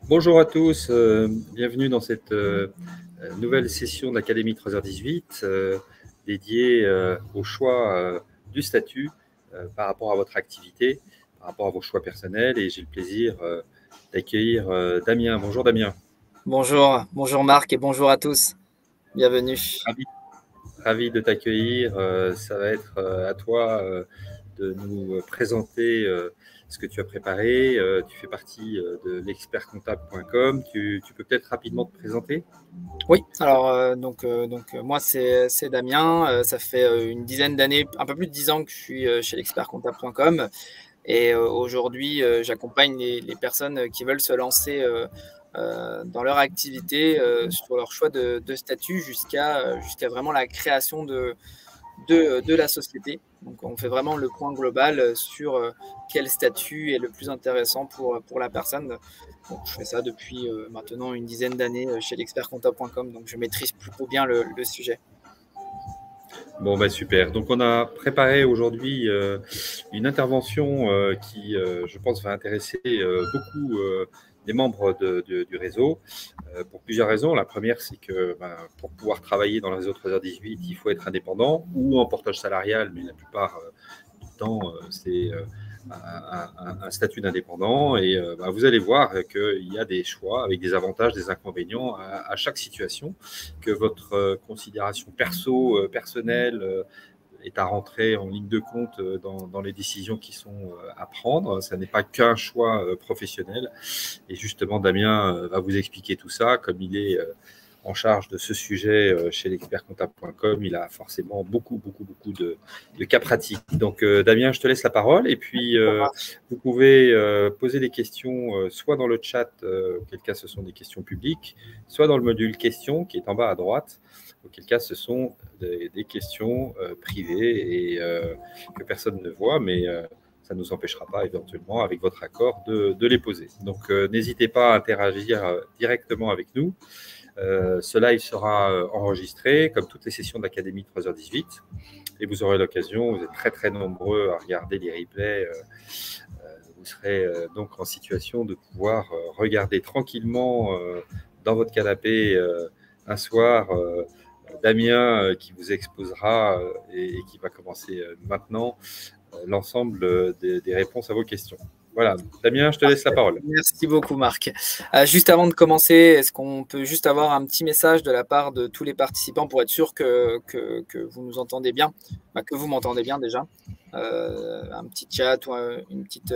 Bonjour à tous, bienvenue dans cette nouvelle session de l'Académie 3h18 dédiée au choix du statut par rapport à votre activité, par rapport à vos choix personnels. Et j'ai le plaisir d'accueillir Damien. Bonjour Damien. Bonjour Marc et bonjour à tous. Bienvenue. Ravi de t'accueillir. Ça va être à toi de nous présenter ce que tu as préparé. Tu fais partie de l'expertcomptable.com. Tu peux peut-être rapidement te présenter? Oui, alors moi c'est Damien. Ça fait une dizaine d'années, un peu plus de 10 ans que je suis chez l'expertcomptable.com et aujourd'hui j'accompagne les personnes qui veulent se lancer dans leur activité sur leur choix de statut jusqu'à vraiment la création de la société. Donc on fait vraiment le point global sur quel statut est le plus intéressant pour la personne. Donc, je fais ça depuis maintenant une dizaine d'années chez l'expertcomptable.com, donc je maîtrise plutôt bien le sujet. Bon, bah super. Donc, on a préparé aujourd'hui une intervention qui, je pense, va intéresser beaucoup des membres du réseau pour plusieurs raisons. La première, c'est que pour pouvoir travailler dans le réseau 3h18, il faut être indépendant ou en portage salarial, mais la plupart du temps, c'est un statut d'indépendant. Et vous allez voir qu'il y a des choix avec des avantages, des inconvénients à chaque situation, que votre considération personnelle est à rentrer en ligne de compte dans les décisions qui sont à prendre. Ça n'est pas qu'un choix professionnel. Et justement, Damien va vous expliquer tout ça, comme il est en charge de ce sujet chez l'expertcomptable.com. Il a forcément beaucoup de cas pratiques. Donc, Damien, je te laisse la parole. Et puis, vous pouvez poser des questions soit dans le chat, auquel cas ce sont des questions publiques, soit dans le module questions qui est en bas à droite, auquel cas ce sont des questions privées et que personne ne voit, mais ça ne nous empêchera pas éventuellement, avec votre accord, de les poser. Donc, n'hésitez pas à interagir directement avec nous. Ce live sera enregistré, comme toutes les sessions de l'Académie 3h18, et vous aurez l'occasion, vous êtes très nombreux à regarder les replays, vous serez donc en situation de pouvoir regarder tranquillement dans votre canapé un soir Damien qui vous exposera et qui va commencer maintenant l'ensemble des réponses à vos questions. Voilà, Damien, je te laisse la parole. Merci beaucoup Marc. Juste avant de commencer, est-ce qu'on peut juste avoir un petit message de la part de tous les participants pour être sûr que vous nous entendez bien, que vous m'entendez bien déjà, un petit chat ou une petite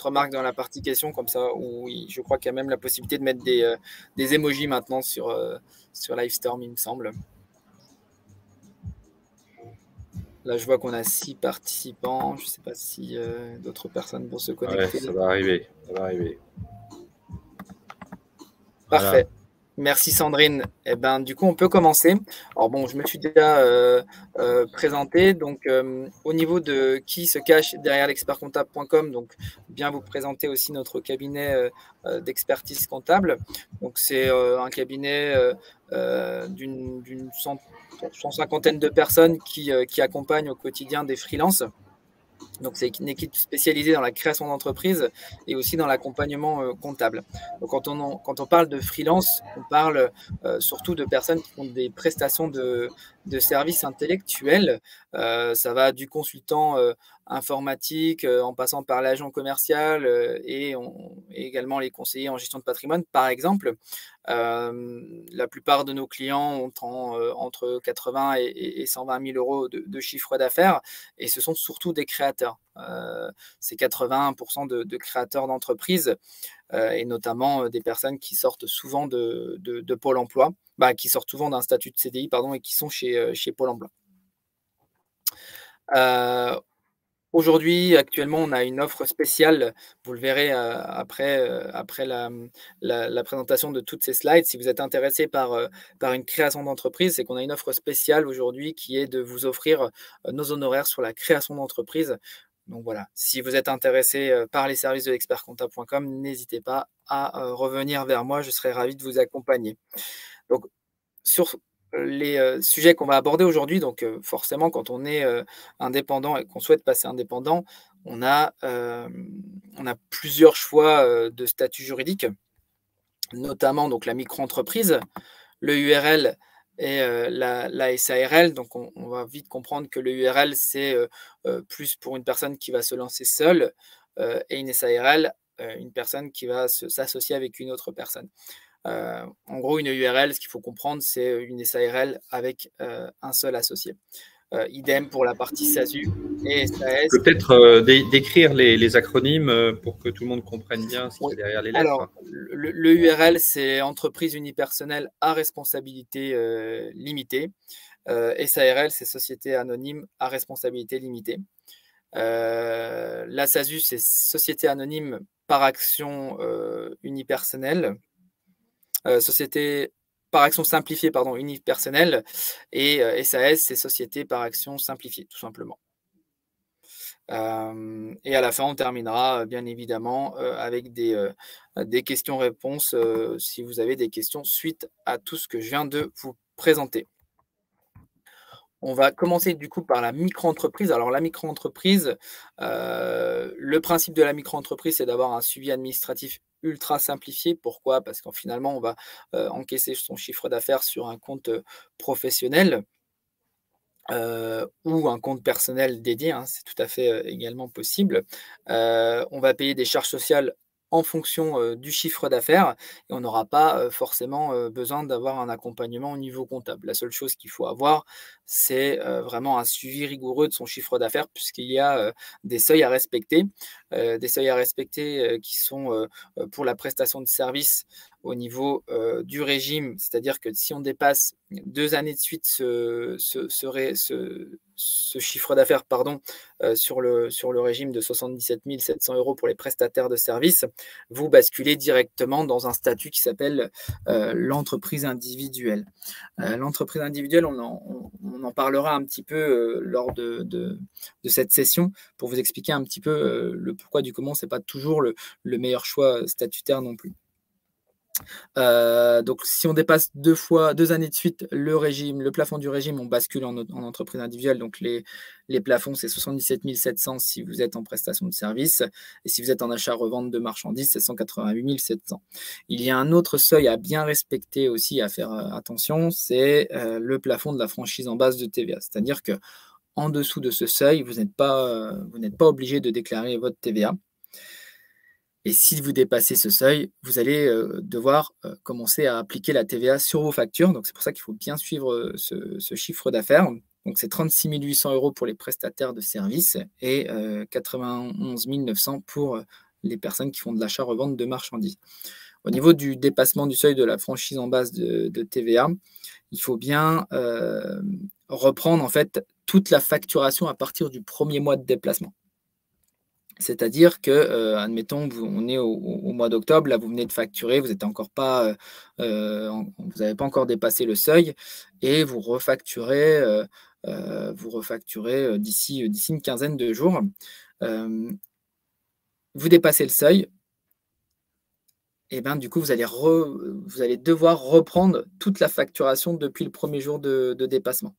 remarque dans la partie questions comme ça, où je crois qu'il y a même la possibilité de mettre des emojis maintenant sur Livestorm, il me semble. Là, je vois qu'on a 6 participants. Je ne sais pas si d'autres personnes vont se connecter. Ouais, ça va arriver. Parfait. Voilà. Merci Sandrine. Eh ben, du coup, on peut commencer. Alors bon, je me suis déjà présenté. Donc, au niveau de qui se cache derrière l'expertcomptable.com, donc bien vous présenter aussi notre cabinet d'expertise comptable. Donc, c'est un cabinet d'une 150aine de personnes qui accompagnent au quotidien des freelances. Donc, c'est une équipe spécialisée dans la création d'entreprises et aussi dans l'accompagnement comptable. Donc, quand on parle de freelance, on parle surtout de personnes qui font des prestations de services intellectuels. Ça va du consultant informatique en passant par l'agent commercial et également les conseillers en gestion de patrimoine, par exemple. La plupart de nos clients ont entre 80 et 120 000 euros de chiffre d'affaires et ce sont surtout des créateurs. C'est 81% de créateurs d'entreprises et notamment des personnes qui sortent souvent de Pôle emploi, qui sortent souvent d'un statut de CDI et qui sont chez Pôle emploi. Aujourd'hui, actuellement, on a une offre spéciale. Vous le verrez après la présentation de toutes ces slides. Si vous êtes intéressé par une création d'entreprise, c'est qu'on a une offre spéciale aujourd'hui qui est de vous offrir nos honoraires sur la création d'entreprise. Donc voilà, si vous êtes intéressé par les services de l'expertcomptable.com, n'hésitez pas à revenir vers moi. Je serai ravi de vous accompagner. Donc, sur les sujets qu'on va aborder aujourd'hui, donc forcément, quand on est indépendant et qu'on souhaite passer indépendant, on a plusieurs choix de statut juridique. notamment donc, la micro-entreprise, le URL et la SARL. Donc, on va vite comprendre que le URL, c'est plus pour une personne qui va se lancer seule et une SARL, une personne qui va s'associer avec une autre personne. En gros, une URL, ce qu'il faut comprendre, c'est une SARL avec un seul associé. Idem pour la partie SASU et SAS. Peut-être décrire les acronymes pour que tout le monde comprenne bien ce qu'il y a derrière les lettres. Alors, le URL, c'est entreprise unipersonnelle à responsabilité limitée. SARL, c'est société anonyme à responsabilité limitée. La SASU, c'est société anonyme par action unipersonnelle. Société par action simplifiée, pardon, unipersonnelle. Et SAS, c'est société par action simplifiée, tout simplement. Et à la fin, on terminera bien évidemment avec des questions-réponses si vous avez des questions suite à tout ce que je viens de vous présenter. On va commencer du coup par la micro-entreprise. Alors la micro-entreprise, le principe de la micro-entreprise, c'est d'avoir un suivi administratif ultra simplifié. Pourquoi? Parce qu'en finalement, on va encaisser son chiffre d'affaires sur un compte professionnel. Ou un compte personnel dédié, hein, c'est tout à fait également possible. On va payer des charges sociales en fonction du chiffre d'affaires et on n'aura pas forcément besoin d'avoir un accompagnement au niveau comptable. La seule chose qu'il faut avoir, c'est vraiment un suivi rigoureux de son chiffre d'affaires puisqu'il y a des seuils à respecter. Des seuils à respecter qui sont pour la prestation de service au niveau du régime, c'est-à-dire que si on dépasse 2 années de suite ce chiffre d'affaires sur le régime de 77 700 € pour les prestataires de services, vous basculez directement dans un statut qui s'appelle l'entreprise individuelle. L'entreprise individuelle, on en parlera un petit peu lors de cette session pour vous expliquer un petit peu le pourquoi du comment. Ce n'est pas toujours le meilleur choix statutaire non plus. Donc, si on dépasse 2 années de suite le plafond du régime, on bascule en entreprise individuelle. Donc, les plafonds, c'est 77 700 si vous êtes en prestation de service. Et si vous êtes en achat-revente de marchandises, c'est 188 700. Il y a un autre seuil à bien respecter aussi, à faire attention, c'est le plafond de la franchise en base de TVA. C'est-à-dire que en dessous de ce seuil, vous n'êtes pas obligé de déclarer votre TVA. Et si vous dépassez ce seuil, vous allez devoir commencer à appliquer la TVA sur vos factures. Donc, c'est pour ça qu'il faut bien suivre ce chiffre d'affaires. Donc, c'est 36 800 € pour les prestataires de services et 91 900 pour les personnes qui font de l'achat-revente de marchandises. Au niveau du dépassement du seuil de la franchise en base de TVA, il faut bien reprendre en fait toute la facturation à partir du premier mois de déplacement. C'est-à-dire que, admettons, on est au mois d'octobre, là vous venez de facturer, vous n'avez pas encore dépassé le seuil et vous refacturez d'ici une quinzaine de jours. Vous dépassez le seuil, et bien du coup vous allez devoir reprendre toute la facturation depuis le premier jour de dépassement.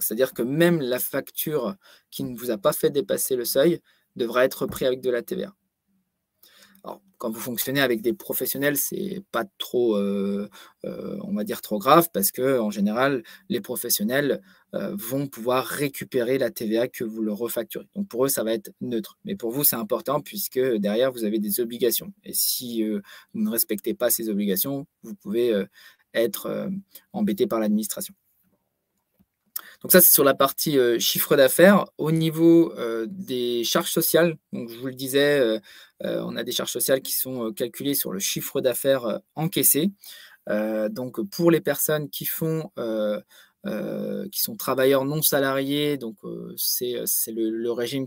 C'est-à-dire que même la facture qui ne vous a pas fait dépasser le seuil devra être pris avec de la TVA. Alors, quand vous fonctionnez avec des professionnels, c'est pas trop, on va dire trop grave, parce que en général, les professionnels vont pouvoir récupérer la TVA que vous leur refacturez. Donc pour eux, ça va être neutre. Mais pour vous, c'est important puisque derrière, vous avez des obligations. Et si vous ne respectez pas ces obligations, vous pouvez être embêté par l'administration. Donc ça, c'est sur la partie chiffre d'affaires. Au niveau des charges sociales, donc je vous le disais, on a des charges sociales qui sont calculées sur le chiffre d'affaires encaissé. Donc pour les personnes qui sont travailleurs non salariés, donc c'est le régime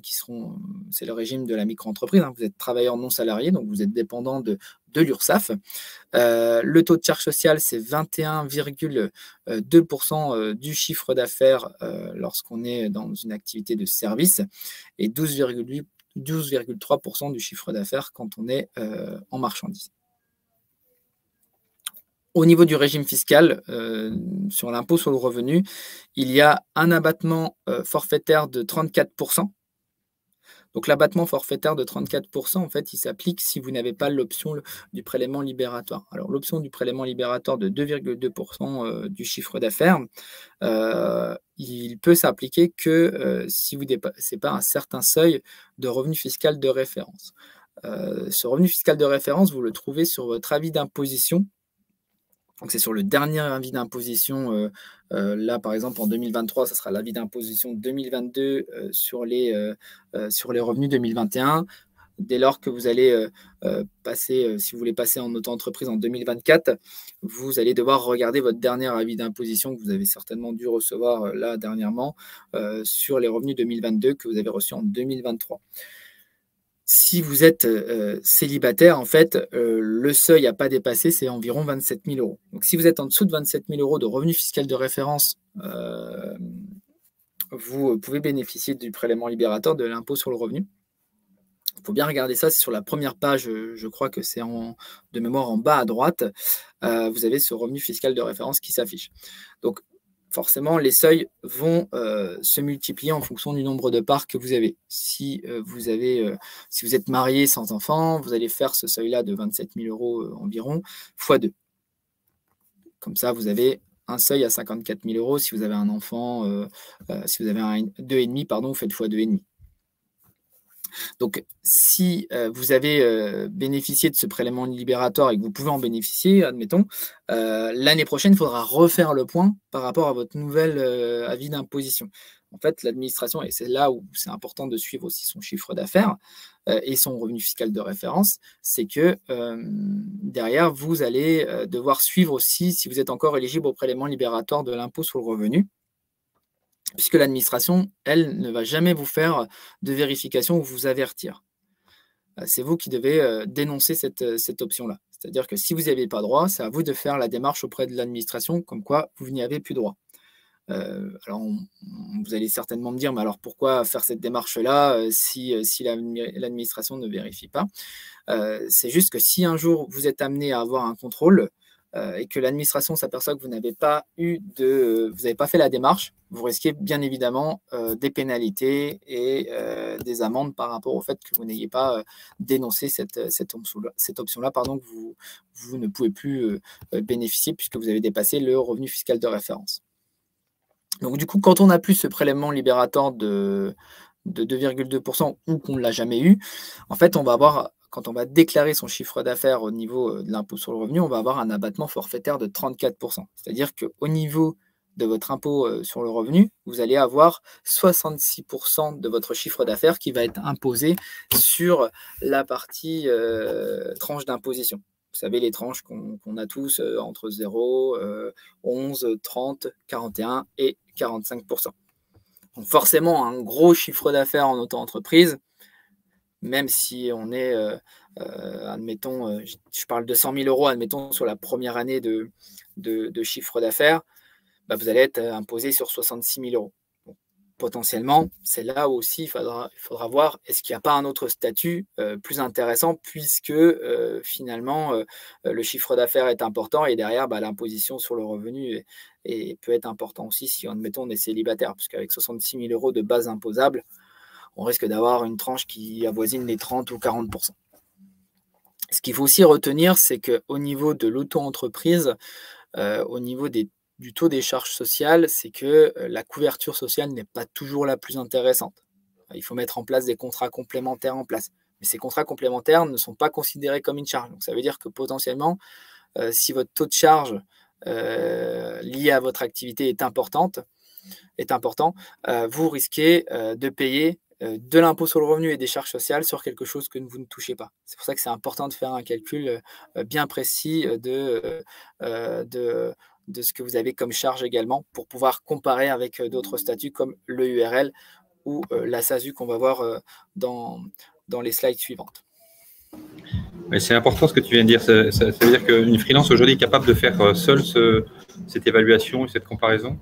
c'est le régime de la micro-entreprise. Hein. Vous êtes travailleur non salarié, donc vous êtes dépendant de l'URSSAF. Le taux de charge sociale, c'est 21,2% du chiffre d'affaires lorsqu'on est dans une activité de service et 12,3% du chiffre d'affaires quand on est en marchandises. Au niveau du régime fiscal, sur l'impôt sur le revenu, il y a un abattement forfaitaire de 34%. Donc l'abattement forfaitaire de 34%, en fait, il s'applique si vous n'avez pas l'option du prélèvement libératoire. Alors l'option du prélèvement libératoire de 2,2% du chiffre d'affaires, il peut s'appliquer que si vous ne dépassez pas un certain seuil de revenu fiscal de référence. Ce revenu fiscal de référence, vous le trouvez sur votre avis d'imposition. Donc, c'est sur le dernier avis d'imposition. Là, par exemple, en 2023, ça sera l'avis d'imposition 2022 sur les revenus 2021. Dès lors que vous allez passer, si vous voulez passer en auto-entreprise en 2024, vous allez devoir regarder votre dernier avis d'imposition que vous avez certainement dû recevoir là dernièrement sur les revenus 2022 que vous avez reçus en 2023. Si vous êtes célibataire, en fait, le seuil à pas dépasser, c'est environ 27 000 euros. Donc, si vous êtes en dessous de 27 000 euros de revenu fiscal de référence, vous pouvez bénéficier du prélèvement libérateur de l'impôt sur le revenu. Il faut bien regarder ça, c'est sur la première page, je crois que c'est de mémoire en bas à droite, vous avez ce revenu fiscal de référence qui s'affiche. Donc, forcément, les seuils vont se multiplier en fonction du nombre de parts que vous avez. Si vous êtes marié sans enfant, vous allez faire ce seuil-là de 27 000 euros environ, x 2. Comme ça, vous avez un seuil à 54 000 euros. Si vous avez un enfant, si vous avez un 2,5, pardon, vous faites x 2,5. Donc, si vous avez bénéficié de ce prélèvement libératoire et que vous pouvez en bénéficier, admettons, l'année prochaine, il faudra refaire le point par rapport à votre nouvel avis d'imposition. En fait, l'administration, et c'est là où c'est important de suivre aussi son chiffre d'affaires et son revenu fiscal de référence, c'est que derrière, vous allez devoir suivre aussi si vous êtes encore éligible au prélèvement libératoire de l'impôt sur le revenu, puisque l'administration, elle, ne va jamais vous faire de vérification ou vous avertir. C'est vous qui devez dénoncer cette option-là. C'est-à-dire que si vous n'y avez pas droit, c'est à vous de faire la démarche auprès de l'administration, comme quoi vous n'y avez plus droit. Alors, vous allez certainement me dire, mais alors pourquoi faire cette démarche-là si l'administration ne vérifie pas? C'est juste que si un jour vous êtes amené à avoir un contrôle, et que l'administration s'aperçoit que vous n'avez pas fait la démarche, vous risquez bien évidemment des pénalités et des amendes par rapport au fait que vous n'ayez pas dénoncé cette option-là, pardon, que vous ne pouvez plus bénéficier puisque vous avez dépassé le revenu fiscal de référence. Donc du coup, quand on n'a plus ce prélèvement libérateur de 2,2% ou qu'on ne l'a jamais eu, en fait, on va avoir, quand on va déclarer son chiffre d'affaires au niveau de l'impôt sur le revenu, on va avoir un abattement forfaitaire de 34%. C'est-à-dire qu'au niveau de votre impôt sur le revenu, vous allez avoir 66% de votre chiffre d'affaires qui va être imposé sur la partie tranche d'imposition. Vous savez, les tranches qu'on a tous entre 0, 11, 30, 41 et 45%. Donc forcément, un gros chiffre d'affaires en auto-entreprise, même si on est, admettons, je parle de 100 000 euros, admettons, sur la première année de chiffre d'affaires, bah, vous allez être imposé sur 66 000 euros. Donc, potentiellement, c'est là où aussi il faudra voir, est-ce qu'il n'y a pas un autre statut plus intéressant, puisque finalement, le chiffre d'affaires est important et derrière, bah, l'imposition sur le revenu peut être important aussi si, admettons, on est célibataire, puisqu'avec 66 000 euros de base imposable, on risque d'avoir une tranche qui avoisine les 30 ou 40%. Ce qu'il faut aussi retenir, c'est qu'au niveau de l'auto-entreprise, au niveau du taux des charges sociales, c'est que la couverture sociale n'est pas toujours la plus intéressante. Il faut mettre en place des contrats complémentaires en place. Mais ces contrats complémentaires ne sont pas considérés comme une charge. Donc ça veut dire que potentiellement, si votre taux de charge lié à votre activité est important, vous risquez de payer de l'impôt sur le revenu et des charges sociales sur quelque chose que vous ne touchez pas. C'est pour ça que c'est important de faire un calcul bien précis de ce que vous avez comme charge également pour pouvoir comparer avec d'autres statuts comme le URL ou la SASU qu'on va voir dans les slides suivantes. Mais c'est important ce que tu viens de dire. Ça veut dire qu'une freelance aujourd'hui est capable de faire seule cette évaluation et cette comparaison?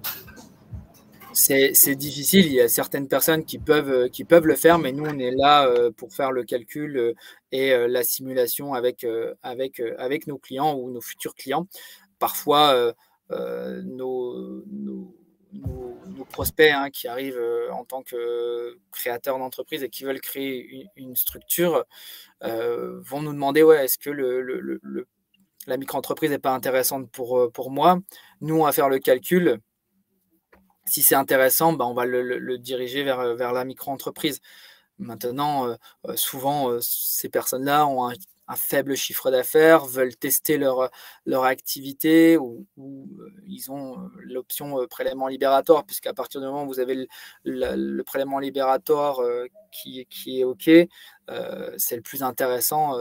C'est difficile, il y a certaines personnes qui peuvent le faire, mais nous, on est là pour faire le calcul et la simulation avec nos clients ou nos futurs clients. Parfois, nos nos prospects qui arrivent en tant que créateurs d'entreprise et qui veulent créer une structure vont nous demander est-ce que la micro-entreprise n'est pas intéressante pour moi. Nous, on va faire le calcul. Si c'est intéressant, on va le diriger vers la micro-entreprise. Maintenant, souvent, ces personnes-là ont un faible chiffre d'affaires, veulent tester leur activité ou ils ont l'option prélèvement libératoire, puisqu'à partir du moment où vous avez le prélèvement libératoire qui est OK, c'est le plus intéressant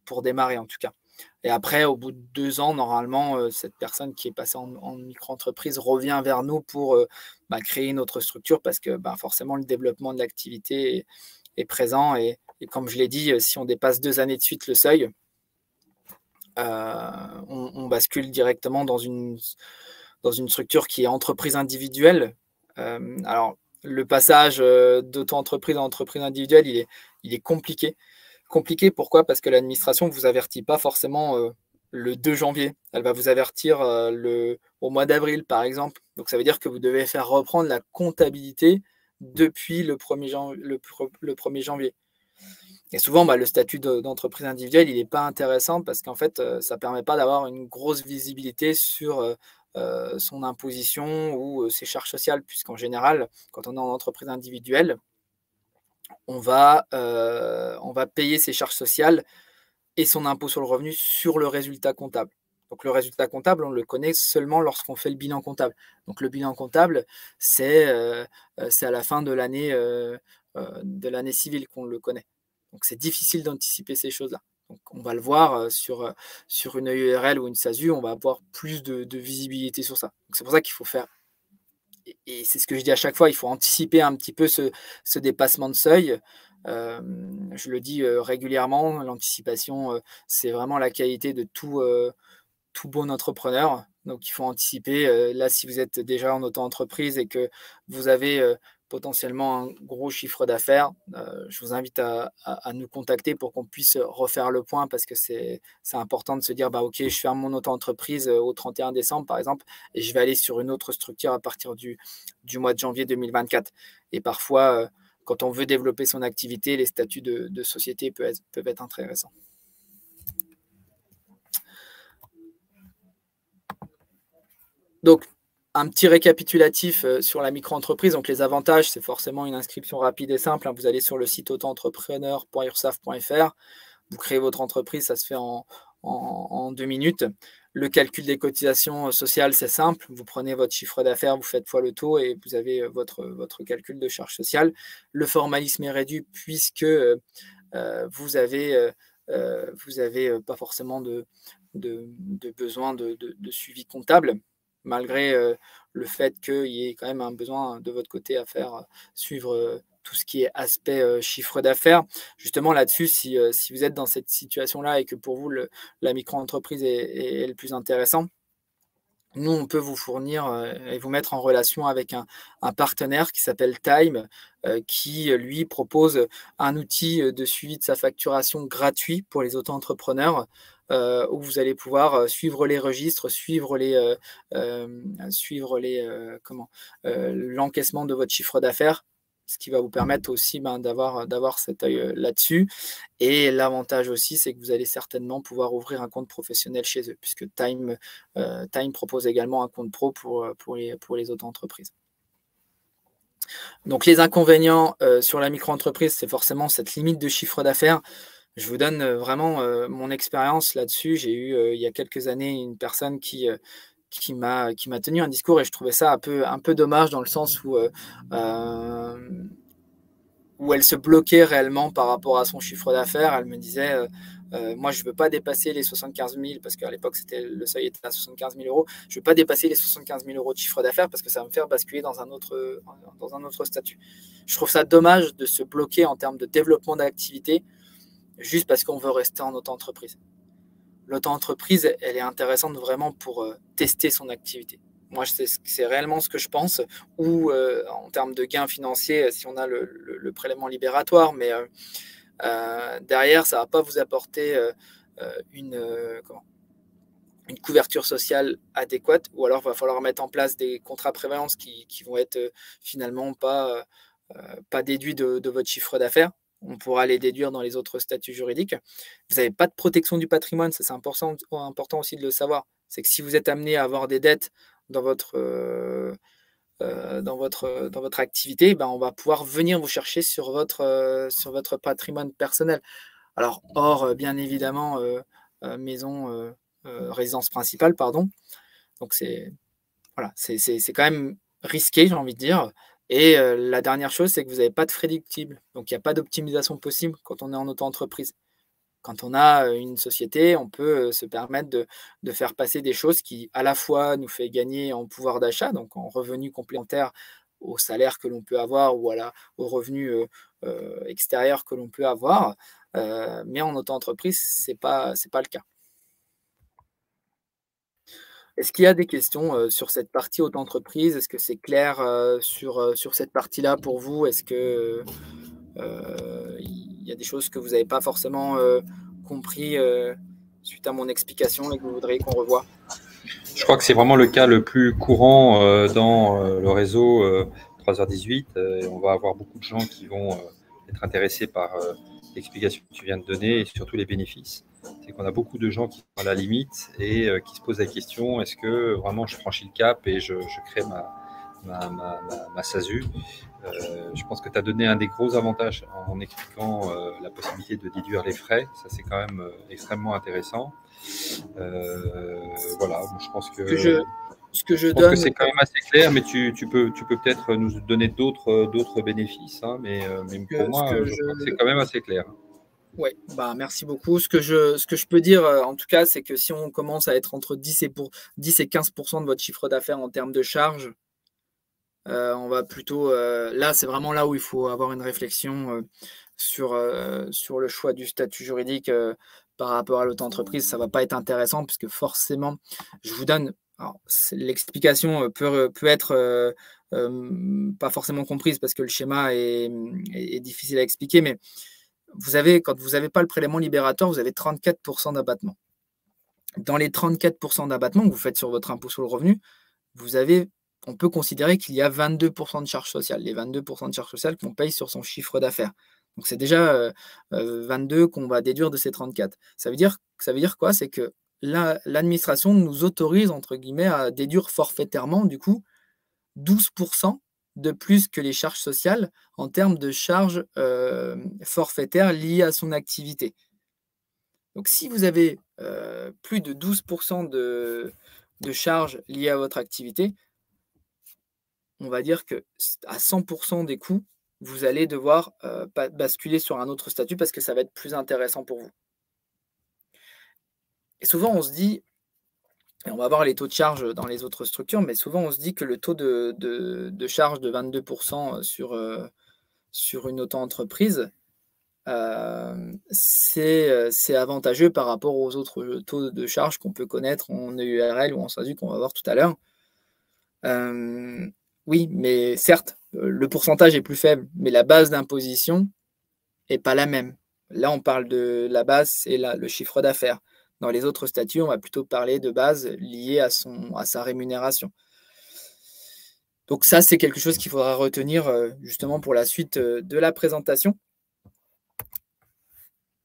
pour démarrer en tout cas. Et après, au bout de 2 ans, normalement, cette personne qui est passée en micro-entreprise revient vers nous pour créer une autre structure parce que forcément, le développement de l'activité est présent. Et comme je l'ai dit, si on dépasse 2 années de suite le seuil, on bascule directement dans une structure qui est entreprise individuelle. Alors, le passage d'auto-entreprise à entreprise individuelle, il est compliqué. Compliqué, pourquoi? Parce que l'administration ne vous avertit pas forcément le 2 janvier. Elle va vous avertir au mois d'avril, par exemple. Donc, ça veut dire que vous devez faire reprendre la comptabilité depuis le 1er janvier. Et souvent, le statut d'entreprise individuelle, il n'est pas intéressant parce qu'en fait, ça ne permet pas d'avoir une grosse visibilité sur son imposition ou ses charges sociales, puisqu'en général, quand on est en entreprise individuelle, on va payer ses charges sociales et son impôt sur le revenu sur le résultat comptable. Donc, le résultat comptable, on le connaît seulement lorsqu'on fait le bilan comptable. Donc, le bilan comptable, c'est à la fin de l'année civile qu'on le connaît. Donc, c'est difficile d'anticiper ces choses-là. Donc, on va le voir sur une EURL ou une SASU, on va avoir plus de visibilité sur ça. Donc, c'est pour ça qu'il faut faire, et c'est ce que je dis à chaque fois, il faut anticiper un petit peu ce dépassement de seuil. Je le dis régulièrement, l'anticipation, c'est vraiment la qualité de tout bon entrepreneur. Donc, il faut anticiper. Là, si vous êtes déjà en auto-entreprise et que vous avez potentiellement un gros chiffre d'affaires, je vous invite à nous contacter pour qu'on puisse refaire le point parce que c'est important de se dire, OK, je ferme mon auto-entreprise au 31 décembre, par exemple, et je vais aller sur une autre structure à partir du mois de janvier 2024. Et parfois, quand on veut développer son activité, les statuts de société peuvent être intéressants. Donc, un petit récapitulatif sur la micro-entreprise. Donc, les avantages, c'est forcément une inscription rapide et simple. Vous allez sur le site auto-entrepreneur.ursaf.fr. Vous créez votre entreprise, ça se fait en 2 minutes. Le calcul des cotisations sociales, c'est simple. Vous prenez votre chiffre d'affaires, vous faites fois le taux et vous avez votre calcul de charges sociales. Le formalisme est réduit puisque vous avez pas forcément de besoin de suivi comptable, malgré le fait qu'il y ait quand même un besoin de votre côté à faire suivre tout ce qui est aspect chiffre d'affaires. Justement, là-dessus, si vous êtes dans cette situation-là et que pour vous, la micro-entreprise est le plus intéressant, nous, on peut vous fournir et vous mettre en relation avec un partenaire qui s'appelle Time, qui, lui, propose un outil de suivi de sa facturation gratuit pour les auto-entrepreneurs, où vous allez pouvoir suivre les registres, suivre l'encaissement de votre chiffre d'affaires, ce qui va vous permettre aussi d'avoir cet œil là-dessus. Et l'avantage aussi, c'est que vous allez certainement pouvoir ouvrir un compte professionnel chez eux, puisque Time propose également un compte pro pour les auto-entreprises. Donc, les inconvénients sur la micro-entreprise, c'est forcément cette limite de chiffre d'affaires. Je vous donne vraiment mon expérience là-dessus. J'ai eu, il y a quelques années, une personne qui m'a tenu un discours et je trouvais ça un peu dommage dans le sens où elle se bloquait réellement par rapport à son chiffre d'affaires. Elle me disait moi, je ne veux pas dépasser les 75 000 parce qu'à l'époque, le seuil était à 75 000 euros. Je ne veux pas dépasser les 75 000 euros de chiffre d'affaires parce que ça va me faire basculer dans un autre statut. Je trouve ça dommage de se bloquer en termes de développement d'activité juste parce qu'on veut rester en auto-entreprise. L'auto-entreprise, elle est intéressante vraiment pour tester son activité. Moi, c'est réellement ce que je pense. Ou en termes de gains financiers, si on a le prélèvement libératoire, mais derrière, ça ne va pas vous apporter une couverture sociale adéquate, ou alors il va falloir mettre en place des contrats prévoyance qui vont être finalement pas déduits de votre chiffre d'affaires. On pourra les déduire dans les autres statuts juridiques. Vous n'avez pas de protection du patrimoine, ça c'est important aussi de le savoir. C'est que si vous êtes amené à avoir des dettes dans votre activité, ben on va pouvoir venir vous chercher sur votre patrimoine personnel. Alors, hors, bien évidemment, maison, résidence principale, pardon. Donc, c'est quand même risqué, j'ai envie de dire. Et la dernière chose, c'est que vous n'avez pas de frais déductibles. Donc, il n'y a pas d'optimisation possible quand on est en auto-entreprise. Quand on a une société, on peut se permettre de faire passer des choses qui, à la fois, nous fait gagner en pouvoir d'achat, donc en revenus complémentaires au salaire que l'on peut avoir ou aux revenus extérieurs que l'on peut avoir. Mais en auto-entreprise, ce n'est pas le cas. Est-ce qu'il y a des questions sur cette partie auto-entreprise? Est-ce que c'est clair sur cette partie-là pour vous? Est-ce que il y a des choses que vous n'avez pas forcément compris suite à mon explication et que vous voudriez qu'on revoie? Je crois que c'est vraiment le cas le plus courant dans le réseau 3h18. On va avoir beaucoup de gens qui vont être intéressés par l'explication que tu viens de donner et surtout les bénéfices. C'est qu'on a beaucoup de gens qui sont à la limite et qui se posent la question, est-ce que vraiment je franchis le cap et je crée ma SASU? Je pense que tu as donné un des gros avantages en expliquant la possibilité de déduire les frais. Ça, c'est quand même extrêmement intéressant. Voilà, je pense que c'est quand même assez clair, mais tu peux peut-être nous donner d'autres bénéfices, hein, mais pour moi, je crois que c'est quand même assez clair. Oui, merci beaucoup. Ce que je peux dire, en tout cas, c'est que si on commence à être entre 10 et 15% de votre chiffre d'affaires en termes de charges, on va plutôt… là, c'est vraiment là où il faut avoir une réflexion sur le choix du statut juridique par rapport à l'auto-entreprise. Ça ne va pas être intéressant puisque forcément, je vous donne… L'explication peut être pas forcément comprise parce que le schéma est difficile à expliquer, mais quand vous n'avez pas le prélèvement libératoire, vous avez 34% d'abattement. Dans les 34% d'abattement que vous faites sur votre impôt sur le revenu, on peut considérer qu'il y a 22% de charges sociales. Les 22% de charges sociales qu'on paye sur son chiffre d'affaires. Donc, c'est déjà 22 qu'on va déduire de ces 34. Ça veut dire quoi? C'est que l'administration nous autorise, entre guillemets, à déduire forfaitairement, du coup, 12% de plus que les charges sociales en termes de charges forfaitaires liées à son activité. Donc, si vous avez plus de 12% de charges liées à votre activité, on va dire que à 100% des coûts, vous allez devoir basculer sur un autre statut parce que ça va être plus intéressant pour vous. Et souvent, on se dit, et on va voir les taux de charge dans les autres structures, mais souvent, on se dit que le taux de charge de 22% sur une auto-entreprise, c'est avantageux par rapport aux autres taux de charge qu'on peut connaître en EURL ou en SASU qu'on va voir tout à l'heure. Oui, mais certes, le pourcentage est plus faible, mais la base d'imposition n'est pas la même. Là, on parle de la base, c'est le chiffre d'affaires. Dans les autres statuts, on va plutôt parler de base liée à sa rémunération. Donc ça, c'est quelque chose qu'il faudra retenir justement pour la suite de la présentation.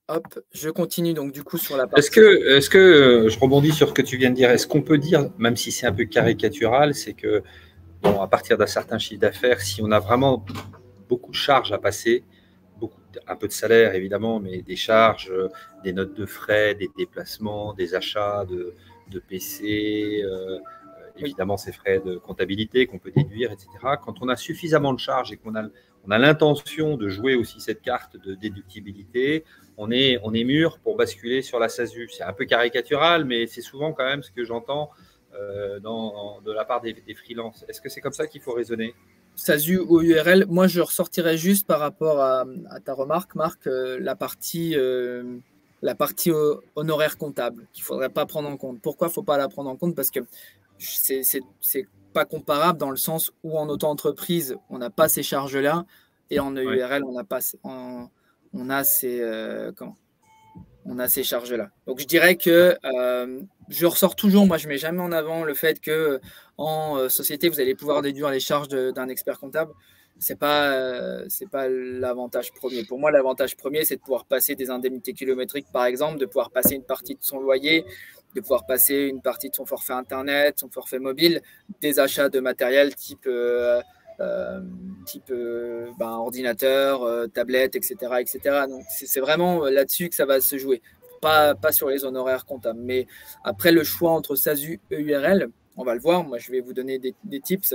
Hop, je continue donc du coup sur la partie… Est-ce que je rebondis sur ce que tu viens de dire, est-ce qu'on peut dire, même si c'est un peu caricatural, c'est que bon, à partir d'un certain chiffre d'affaires, si on a vraiment beaucoup de charges à passer, un peu de salaire évidemment, mais des charges, des notes de frais, des déplacements, des achats de PC, évidemment ces frais de comptabilité qu'on peut déduire, etc. Quand on a suffisamment de charges et qu'on a l'intention de jouer aussi cette carte de déductibilité, on est mûr pour basculer sur la SASU. C'est un peu caricatural, mais c'est souvent quand même ce que j'entends de la part des freelances. Est-ce que c'est comme ça qu'il faut raisonner? SASU ou URL, moi je ressortirais juste par rapport à ta remarque, Marc, la partie honoraire comptable qu'il ne faudrait pas prendre en compte. Pourquoi il ne faut pas la prendre en compte? Parce que c'est pas comparable dans le sens où en auto-entreprise, on n'a pas ces charges-là et en EURL, on a ces charges-là. Donc je dirais que je ressors toujours, moi je ne mets jamais en avant le fait que en société, vous allez pouvoir déduire les charges d'un expert comptable. C'est pas l'avantage premier. Pour moi, l'avantage premier, c'est de pouvoir passer des indemnités kilométriques, par exemple, de pouvoir passer une partie de son loyer, de pouvoir passer une partie de son forfait Internet, son forfait mobile, des achats de matériel type ordinateur, tablette, etc., etc. Donc, c'est vraiment là-dessus que ça va se jouer, pas sur les honoraires comptables. Mais après, le choix entre SASU et EURL, on va le voir. Moi, je vais vous donner des tips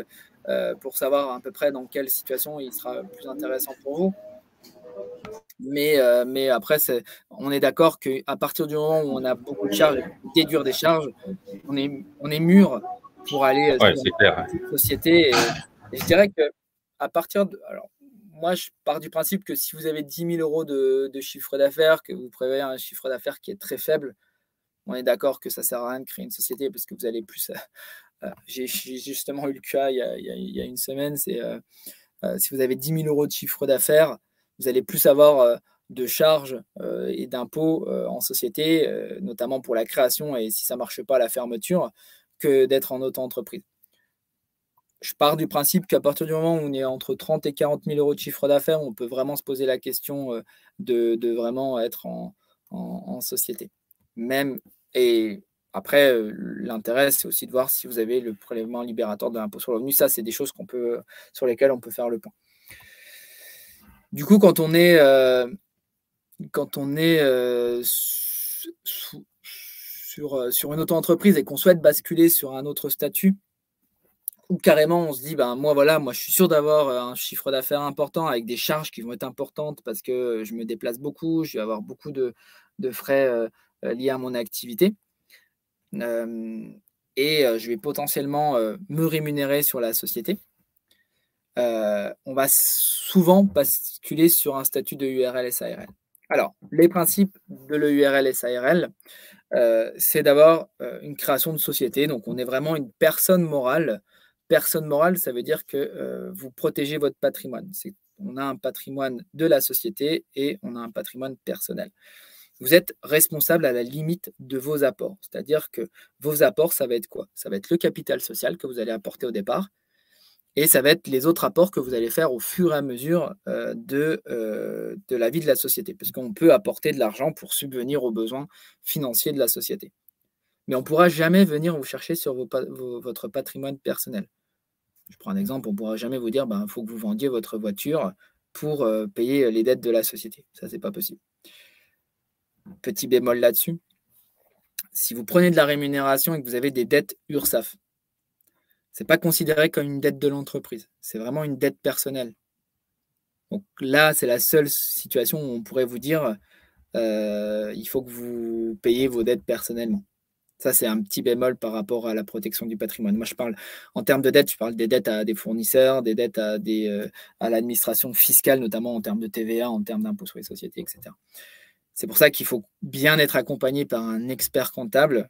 pour savoir à peu près dans quelle situation il sera plus intéressant pour vous. Mais après, on est d'accord qu'à partir du moment où on a beaucoup de charges, déduire des charges, on est mûr pour aller Ouais, c'est clair. une société. Et je dirais que à partir de. Alors, moi, je pars du principe que si vous avez 10 000 euros de chiffre d'affaires, que vous prévoyez un chiffre d'affaires qui est très faible, on est d'accord que ça ne sert à rien de créer une société parce que vous allez plus. J'ai justement eu le cas il y a une semaine. C'est si vous avez 10 000 euros de chiffre d'affaires, vous allez plus avoir de charges et d'impôts en société, notamment pour la création et si ça ne marche pas, la fermeture, que d'être en auto-entreprise. Je pars du principe qu'à partir du moment où on est entre 30 et 40 000 euros de chiffre d'affaires, on peut vraiment se poser la question de vraiment être en société. Même, et après, l'intérêt, c'est aussi de voir si vous avez le prélèvement libératoire de l'impôt sur le revenu. Ça, c'est des choses sur lesquelles on peut faire le point. Du coup, quand on est sur une auto-entreprise et qu'on souhaite basculer sur un autre statut, ou carrément on se dit, moi je suis sûr d'avoir un chiffre d'affaires important avec des charges qui vont être importantes parce que je me déplace beaucoup, je vais avoir beaucoup de frais liés à mon activité. Et je vais potentiellement me rémunérer sur la société. On va souvent basculer sur un statut de URL-SARL. Alors, les principes de l'URL-SARL, c'est d'abord une création de société. Donc, on est vraiment une personne morale. Personne morale, ça veut dire que vous protégez votre patrimoine. On a un patrimoine de la société et on a un patrimoine personnel. Vous êtes responsable à la limite de vos apports. C'est-à-dire que vos apports, ça va être quoi? Ça va être le capital social que vous allez apporter au départ. Et ça va être les autres apports que vous allez faire au fur et à mesure de la vie de la société. Parce qu'on peut apporter de l'argent pour subvenir aux besoins financiers de la société. Mais on ne pourra jamais venir vous chercher sur votre patrimoine personnel. Je prends un exemple, on ne pourra jamais vous dire il faut que vous vendiez votre voiture pour payer les dettes de la société. Ça, ce n'est pas possible. Petit bémol là-dessus. Si vous prenez de la rémunération et que vous avez des dettes URSSAF, ce n'est pas considéré comme une dette de l'entreprise. C'est vraiment une dette personnelle. Donc là, c'est la seule situation où on pourrait vous dire il faut que vous payiez vos dettes personnellement. Ça, c'est un petit bémol par rapport à la protection du patrimoine. Moi, je parle en termes de dettes, je parle des dettes à des fournisseurs, des dettes à l'administration fiscale, notamment en termes de TVA, en termes d'impôts sur les sociétés, etc. C'est pour ça qu'il faut bien être accompagné par un expert comptable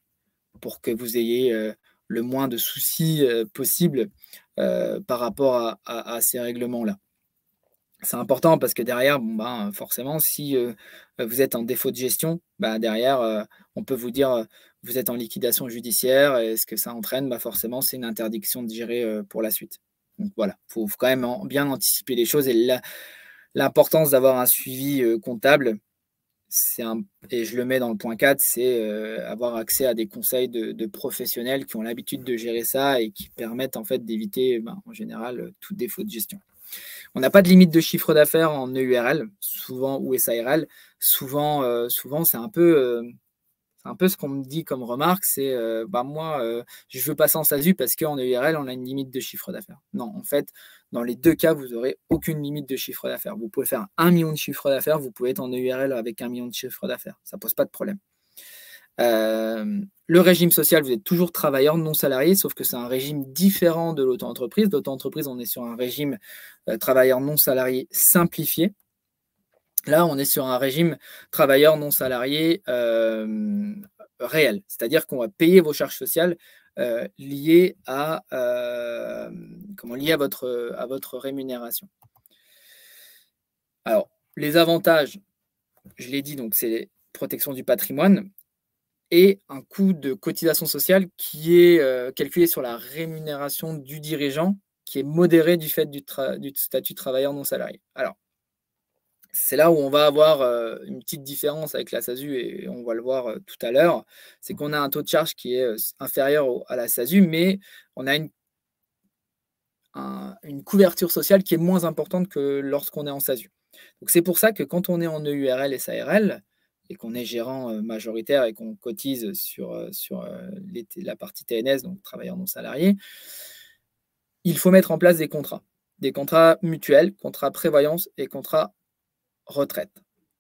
pour que vous ayez le moins de soucis possible par rapport à ces règlements-là. C'est important parce que derrière, forcément, si vous êtes en défaut de gestion, derrière, on peut vous dire vous êtes en liquidation judiciaire et ce que ça entraîne, forcément, c'est une interdiction de gérer pour la suite. Donc voilà, il faut quand même bien anticiper les choses et l'importance d'avoir un suivi comptable, et je le mets dans le point 4, c'est avoir accès à des conseils de professionnels qui ont l'habitude de gérer ça et qui permettent en fait d'éviter en général tout défaut de gestion. On n'a pas de limite de chiffre d'affaires en EURL, souvent, ou SARL. Souvent, c'est un peu ce qu'on me dit comme remarque, c'est moi, je veux passer en SASU parce qu'en EURL, on a une limite de chiffre d'affaires. Non, en fait, dans les deux cas, vous n'aurez aucune limite de chiffre d'affaires. Vous pouvez faire 1 million de chiffre d'affaires, vous pouvez être en EURL avec 1 million de chiffre d'affaires. Ça ne pose pas de problème. Le régime social, vous êtes toujours travailleur non salarié, sauf que c'est un régime différent de l'auto-entreprise. L'auto-entreprise, on est sur un régime travailleur non salarié simplifié. Là, on est sur un régime travailleur non salarié réel, c'est-à-dire qu'on va payer vos charges sociales liées à votre rémunération. Alors, les avantages, je l'ai dit, donc c'est protection du patrimoine. et un coût de cotisation sociale qui est calculé sur la rémunération du dirigeant, qui est modéré du fait du statut de travailleur non salarié. Alors, c'est là où on va avoir une petite différence avec la SASU et on va le voir tout à l'heure. C'est qu'on a un taux de charge qui est inférieur à la SASU, mais on a une couverture sociale qui est moins importante que lorsqu'on est en SASU. Donc c'est pour ça que quand on est en EURL et SARL et qu'on est gérant majoritaire et qu'on cotise sur la partie TNS, donc travailleurs non salariés, il faut mettre en place des contrats mutuels, contrats prévoyance et contrats retraite.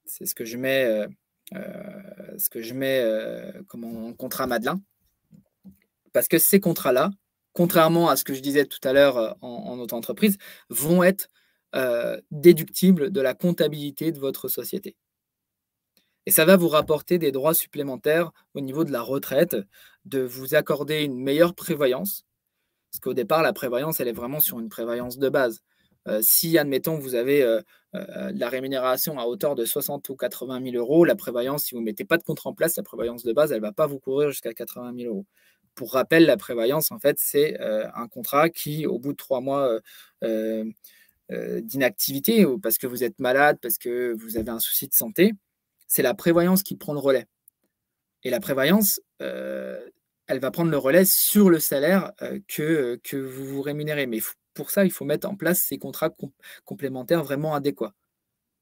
C'est ce que je mets, comme en contrat Madelin. Parce que ces contrats-là, contrairement à ce que je disais tout à l'heure en auto-entreprise, vont être déductibles de la comptabilité de votre société. Et ça va vous rapporter des droits supplémentaires au niveau de la retraite, de vous accorder une meilleure prévoyance. Parce qu'au départ, la prévoyance, elle est vraiment sur une prévoyance de base. Si, admettons, vous avez de la rémunération à hauteur de 60 ou 80 000 euros, la prévoyance, si vous ne mettez pas de contrat en place, la prévoyance de base, elle ne va pas vous couvrir jusqu'à 80 000 euros. Pour rappel, la prévoyance, en fait, c'est un contrat qui, au bout de 3 mois d'inactivité, ou parce que vous êtes malade, parce que vous avez un souci de santé, c'est la prévoyance qui prend le relais. Et la prévoyance, elle va prendre le relais sur le salaire que vous vous rémunérez. Mais pour ça, il faut mettre en place ces contrats complémentaires vraiment adéquats.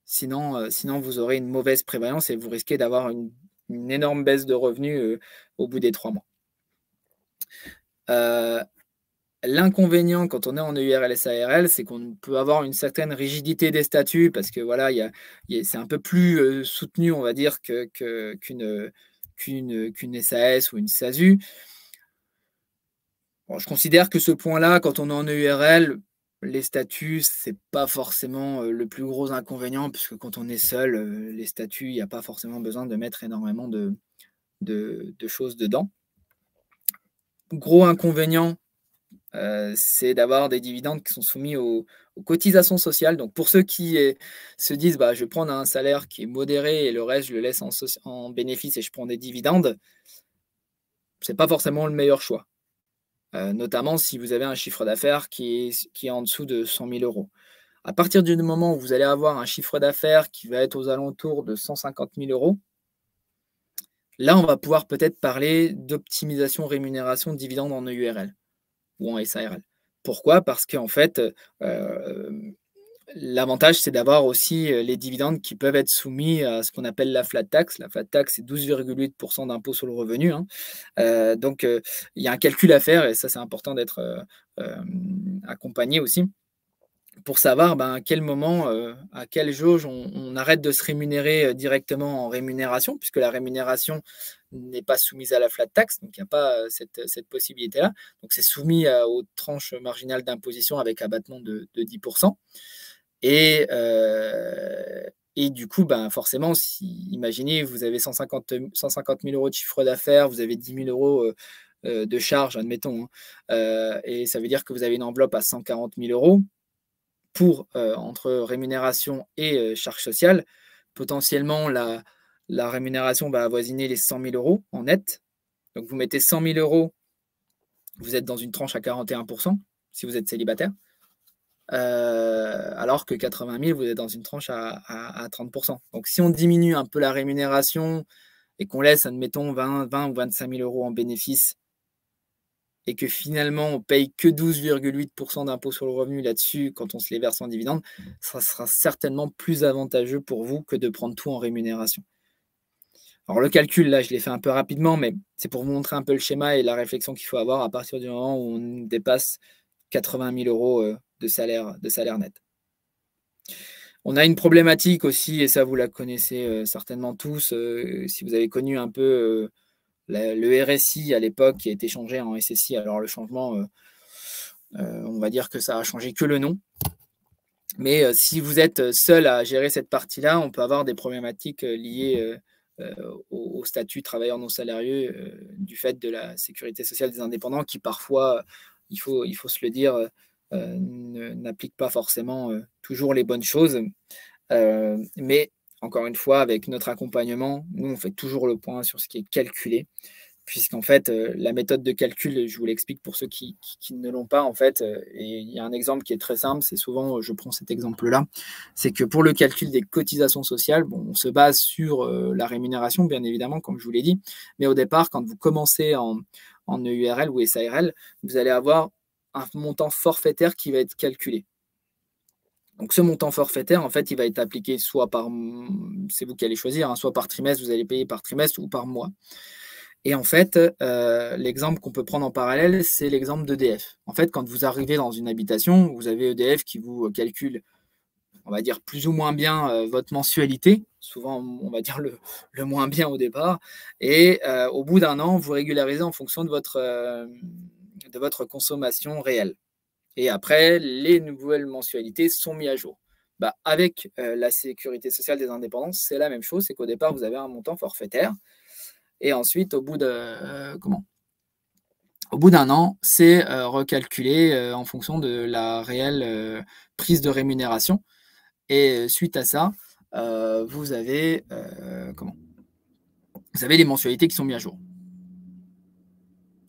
Sinon, vous aurez une mauvaise prévoyance et vous risquez d'avoir une énorme baisse de revenus au bout des 3 mois. L'inconvénient quand on est en EURL et SARL, c'est qu'on peut avoir une certaine rigidité des statuts parce que voilà, c'est un peu plus soutenu, on va dire, qu'une SAS ou une SASU. Bon, je considère que ce point-là, quand on est en EURL, les statuts, c'est pas forcément le plus gros inconvénient, puisque quand on est seul, les statuts, il n'y a pas forcément besoin de mettre énormément de choses dedans. Gros inconvénient, c'est d'avoir des dividendes qui sont soumis aux cotisations sociales. Donc pour ceux qui se disent je vais prendre un salaire qui est modéré et le reste je le laisse en bénéfice et je prends des dividendes, c'est pas forcément le meilleur choix. Notamment si vous avez un chiffre d'affaires qui est en dessous de 100 000 euros. À partir du moment où vous allez avoir un chiffre d'affaires qui va être aux alentours de 150 000 euros, là on va pouvoir peut-être parler d'optimisation rémunération de dividendes en EURL ou en SARL. Pourquoi? Parce qu'en fait, l'avantage, c'est d'avoir aussi les dividendes qui peuvent être soumis à ce qu'on appelle la flat tax. La flat tax, c'est 12,8% d'impôt sur le revenu. Donc, il y a un calcul à faire et ça, c'est important d'être accompagné aussi pour savoir à quel moment, à quelle jauge on arrête de se rémunérer directement en rémunération, puisque la rémunération n'est pas soumise à la flat tax, donc il n'y a pas cette possibilité-là. Donc c'est soumis aux tranches marginales d'imposition avec abattement de 10%. Et du coup, forcément, imaginez, vous avez 150 000 euros de chiffre d'affaires, vous avez 10 000 euros de charges, admettons, et ça veut dire que vous avez une enveloppe à 140 000 euros pour entre rémunération et charges sociales. Potentiellement, la rémunération va avoisiner les 100 000 euros en net. Donc, vous mettez 100 000 euros, vous êtes dans une tranche à 41% si vous êtes célibataire. Alors que 80 000, vous êtes dans une tranche à 30%. Donc, si on diminue un peu la rémunération et qu'on laisse, admettons, 20 ou 25 000 euros en bénéfice et que finalement, on paye que 12,8% d'impôt sur le revenu là-dessus quand on se les verse en dividende, ça sera certainement plus avantageux pour vous que de prendre tout en rémunération. Alors, le calcul, là, je l'ai fait un peu rapidement, mais c'est pour vous montrer un peu le schéma et la réflexion qu'il faut avoir à partir du moment où on dépasse 80 000 euros de salaire net. On a une problématique aussi, et ça vous la connaissez certainement tous, si vous avez connu un peu le RSI à l'époque qui a été changé en SSI. Alors le changement, on va dire que ça a changé que le nom. Mais si vous êtes seul à gérer cette partie-là, on peut avoir des problématiques liées au statut travailleur non salarié du fait de la sécurité sociale des indépendants qui parfois, il faut se le dire, n'applique pas forcément toujours les bonnes choses. Mais encore une fois, avec notre accompagnement, nous, on fait toujours le point sur ce qui est calculé, puisqu'en fait, la méthode de calcul, je vous l'explique pour ceux qui ne l'ont pas, en fait, et il y a un exemple qui est très simple, c'est souvent, je prends cet exemple-là, c'est que pour le calcul des cotisations sociales, bon, on se base sur la rémunération, bien évidemment, comme je vous l'ai dit, mais au départ, quand vous commencez en EURL ou SARL, vous allez avoir un montant forfaitaire qui va être calculé. Donc, ce montant forfaitaire, en fait, il va être appliqué soit par, c'est vous qui allez choisir, hein, soit par trimestre, vous allez payer par trimestre ou par mois. Et en fait, l'exemple qu'on peut prendre en parallèle, c'est l'exemple d'EDF. En fait, quand vous arrivez dans une habitation, vous avez EDF qui vous calcule, on va dire, plus ou moins bien votre mensualité. Souvent, on va dire le moins bien au départ. Et au bout d'un an, vous régularisez en fonction de votre consommation réelle. Et après, les nouvelles mensualités sont mises à jour. Bah, avec la sécurité sociale des indépendants, c'est la même chose. C'est qu'au départ, vous avez un montant forfaitaire. Et ensuite, au bout d'un an, c'est recalculé en fonction de la réelle prise de rémunération. Et suite à ça, vous avez les mensualités qui sont mises à jour.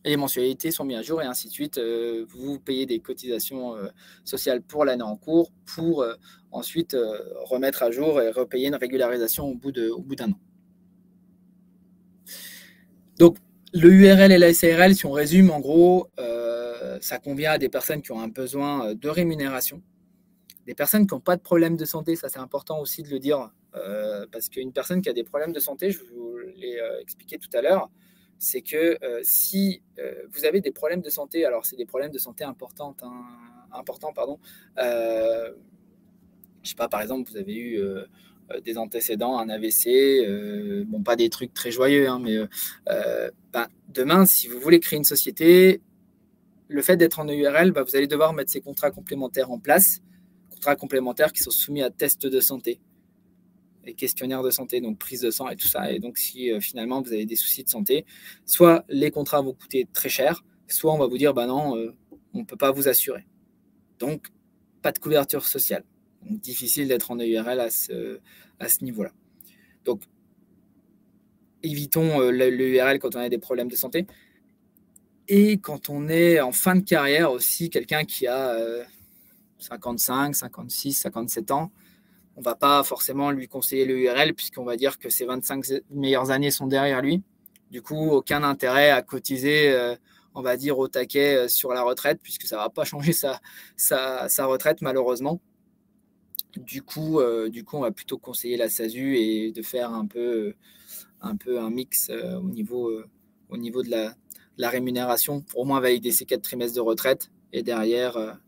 Et les mensualités sont mises à jour et ainsi de suite. Vous payez des cotisations sociales pour l'année en cours pour ensuite remettre à jour et repayer une régularisation au bout d'un an. Donc, le URL et la SARL, si on résume, en gros, ça convient à des personnes qui ont un besoin de rémunération. Des personnes qui n'ont pas de problème de santé, ça c'est important aussi de le dire, parce qu'une personne qui a des problèmes de santé, je vous l'ai expliqué tout à l'heure, c'est que si vous avez des problèmes de santé, alors c'est des problèmes de santé importants, je sais pas, par exemple, vous avez eu des antécédents, un AVC, bon, pas des trucs très joyeux, hein, mais demain, si vous voulez créer une société, le fait d'être en EURL, vous allez devoir mettre ces contrats complémentaires en place, contrats complémentaires qui sont soumis à test de santé et questionnaires de santé, donc prise de sang et tout ça. Et donc, si finalement vous avez des soucis de santé, soit les contrats vont coûter très cher, soit on va vous dire, non, on ne peut pas vous assurer. Donc, pas de couverture sociale. Donc, difficile d'être en EURL à ce niveau-là. Donc, évitons l'EURL quand on a des problèmes de santé. Et quand on est en fin de carrière aussi, quelqu'un qui a 55, 56, 57 ans, on ne va pas forcément lui conseiller l'EURL puisqu'on va dire que ses 25 meilleures années sont derrière lui. Du coup, aucun intérêt à cotiser, on va dire, au taquet sur la retraite puisque ça ne va pas changer sa retraite malheureusement. Du coup, on va plutôt conseiller la SASU et de faire un peu un mix au niveau de la rémunération pour au moins valider ces 4 trimestres de retraite et derrière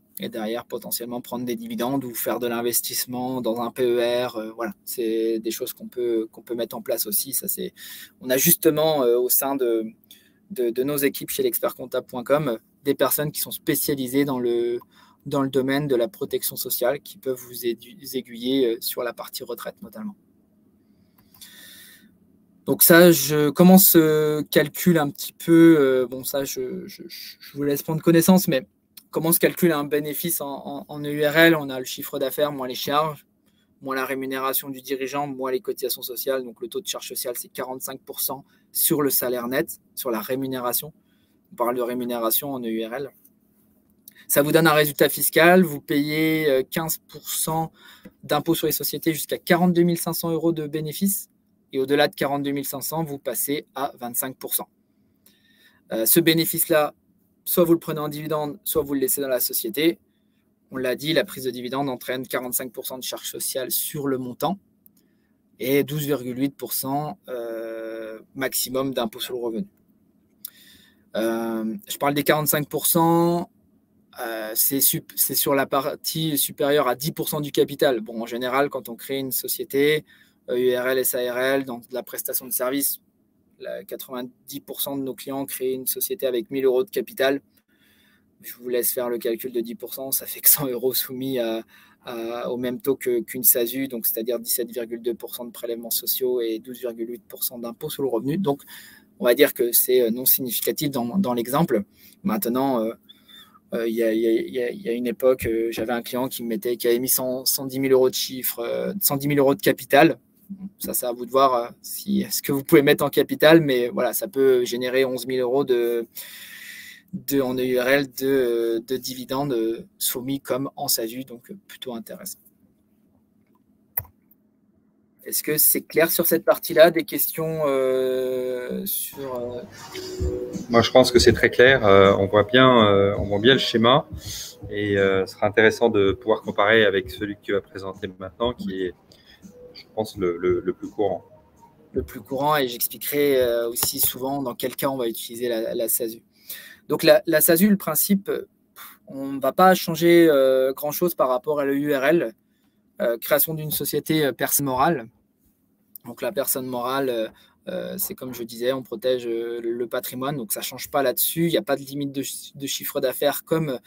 potentiellement prendre des dividendes ou faire de l'investissement dans un PER. Voilà, c'est des choses qu'on peut mettre en place aussi. On a justement au sein de nos équipes chez l'expertcomptable.com des personnes qui sont spécialisées dans le domaine de la protection sociale qui peuvent vous aiguiller sur la partie retraite notamment. Donc ça, comment se calcule un petit peu, ça je vous laisse prendre connaissance, mais comment se calcule un bénéfice en EURL? On a le chiffre d'affaires, moins les charges, moins la rémunération du dirigeant, moins les cotisations sociales. Donc le taux de charge sociale, c'est 45% sur le salaire net, sur la rémunération. On parle de rémunération en EURL. Ça vous donne un résultat fiscal. Vous payez 15% d'impôt sur les sociétés jusqu'à 42 500 € de bénéfices. Et au-delà de 42 500, vous passez à 25%. Ce bénéfice-là, soit vous le prenez en dividende, soit vous le laissez dans la société. On l'a dit, la prise de dividende entraîne 45% de charges sociales sur le montant et 12,8% maximum d'impôt sur le revenu. Je parle des 45%, c'est sur la partie supérieure à 10% du capital. Bon, en général, quand on crée une société, URL, SARL, dans la prestation de services, 90% de nos clients créent une société avec 1 000 € de capital. Je vous laisse faire le calcul de 10%, ça fait que 100 € soumis au même taux qu'une SASU, donc c'est-à-dire 17,2% de prélèvements sociaux et 12,8% d'impôt sur le revenu. Donc, on va dire que c'est non significatif dans l'exemple. Maintenant, il y a une époque, j'avais un client qui avait mis 110 000 € de chiffre, 110 000 € de capital. Ça, c'est à vous de voir ce que vous pouvez mettre en capital, mais voilà, ça peut générer 11 000 euros en EURL de dividendes soumis comme en SASU, donc plutôt intéressant. Est-ce que c'est clair sur cette partie-là? Des questions sur… Moi, je pense que c'est très clair. On voit bien le schéma et ce sera intéressant de pouvoir comparer avec celui que tu vas présenter maintenant, qui est, je pense, le plus courant. Le plus courant, et j'expliquerai aussi souvent dans quel cas on va utiliser la SASU. Donc, la SASU, le principe, on ne va pas changer grand-chose par rapport à l'EURL. Création d'une société personne morale. Donc la personne morale, c'est comme je disais, on protège le patrimoine, donc ça ne change pas là-dessus. Il n'y a pas de limite de chiffre d'affaires comme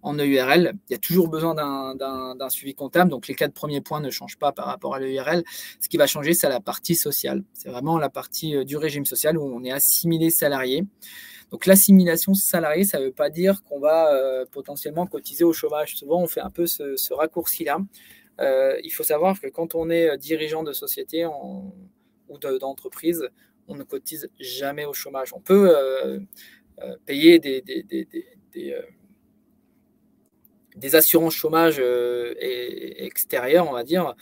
en EURL. Il y a toujours besoin d'un suivi comptable, donc les 4 premiers points ne changent pas par rapport à l'EURL. Ce qui va changer, c'est la partie sociale. C'est vraiment la partie du régime social où on est assimilé salarié. Donc l'assimilation salariée, ça ne veut pas dire qu'on va potentiellement cotiser au chômage. Souvent, on fait un peu ce raccourci-là. Il faut savoir que quand on est dirigeant de société ou d'entreprise, on ne cotise jamais au chômage. On peut payer des assurances chômage extérieures, on va dire,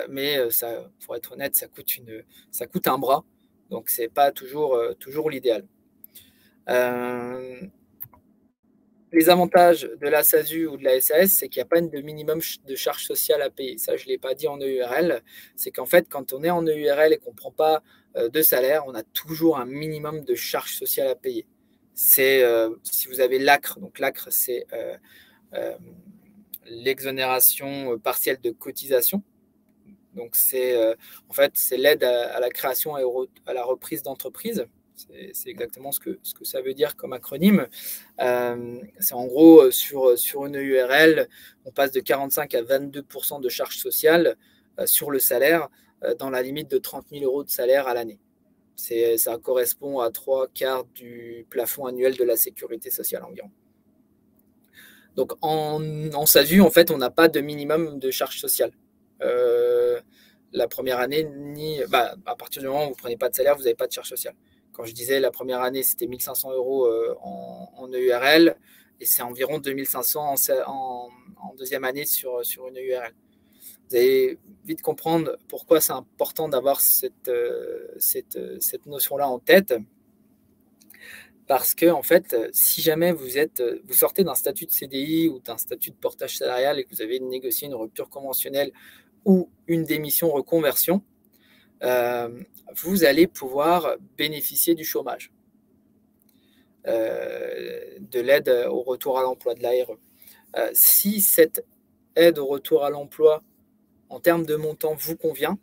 mais ça, pour être honnête, ça coûte un bras. Donc, ce n'est pas toujours l'idéal. Les avantages de la SASU ou de la SAS, c'est qu'il n'y a pas de minimum de charges sociales à payer. Ça, je ne l'ai pas dit en EURL. C'est qu'en fait, quand on est en EURL et qu'on ne prend pas de salaire, on a toujours un minimum de charges sociales à payer. C'est si vous avez l'ACRE, donc l'ACRE, c'est l'exonération partielle de cotisation. Donc, en fait, c'est l'aide à la création et à la reprise d'entreprise. C'est exactement ce que ça veut dire comme acronyme. C'est en gros, sur une URL, on passe de 45 à 22% de charges sociales sur le salaire, dans la limite de 30 000 euros de salaire à l'année. Ça correspond à 3/4 du plafond annuel de la sécurité sociale environ. Donc, en SASU, en fait, on n'a pas de minimum de charges sociales. La première année, à partir du moment où vous ne prenez pas de salaire, vous n'avez pas de charges sociales. Quand je disais la première année, c'était 1 500 euros en EURL et c'est environ 2 500 en deuxième année sur une EURL. Vous allez vite comprendre pourquoi c'est important d'avoir cette notion-là en tête. Parce que, en fait, si jamais vous sortez d'un statut de CDI ou d'un statut de portage salarial et que vous avez négocié une rupture conventionnelle ou une démission reconversion, vous allez pouvoir bénéficier du chômage, de l'aide au retour à l'emploi, de l'ARE. Si cette aide au retour à l'emploi, en termes de montant, vous convient,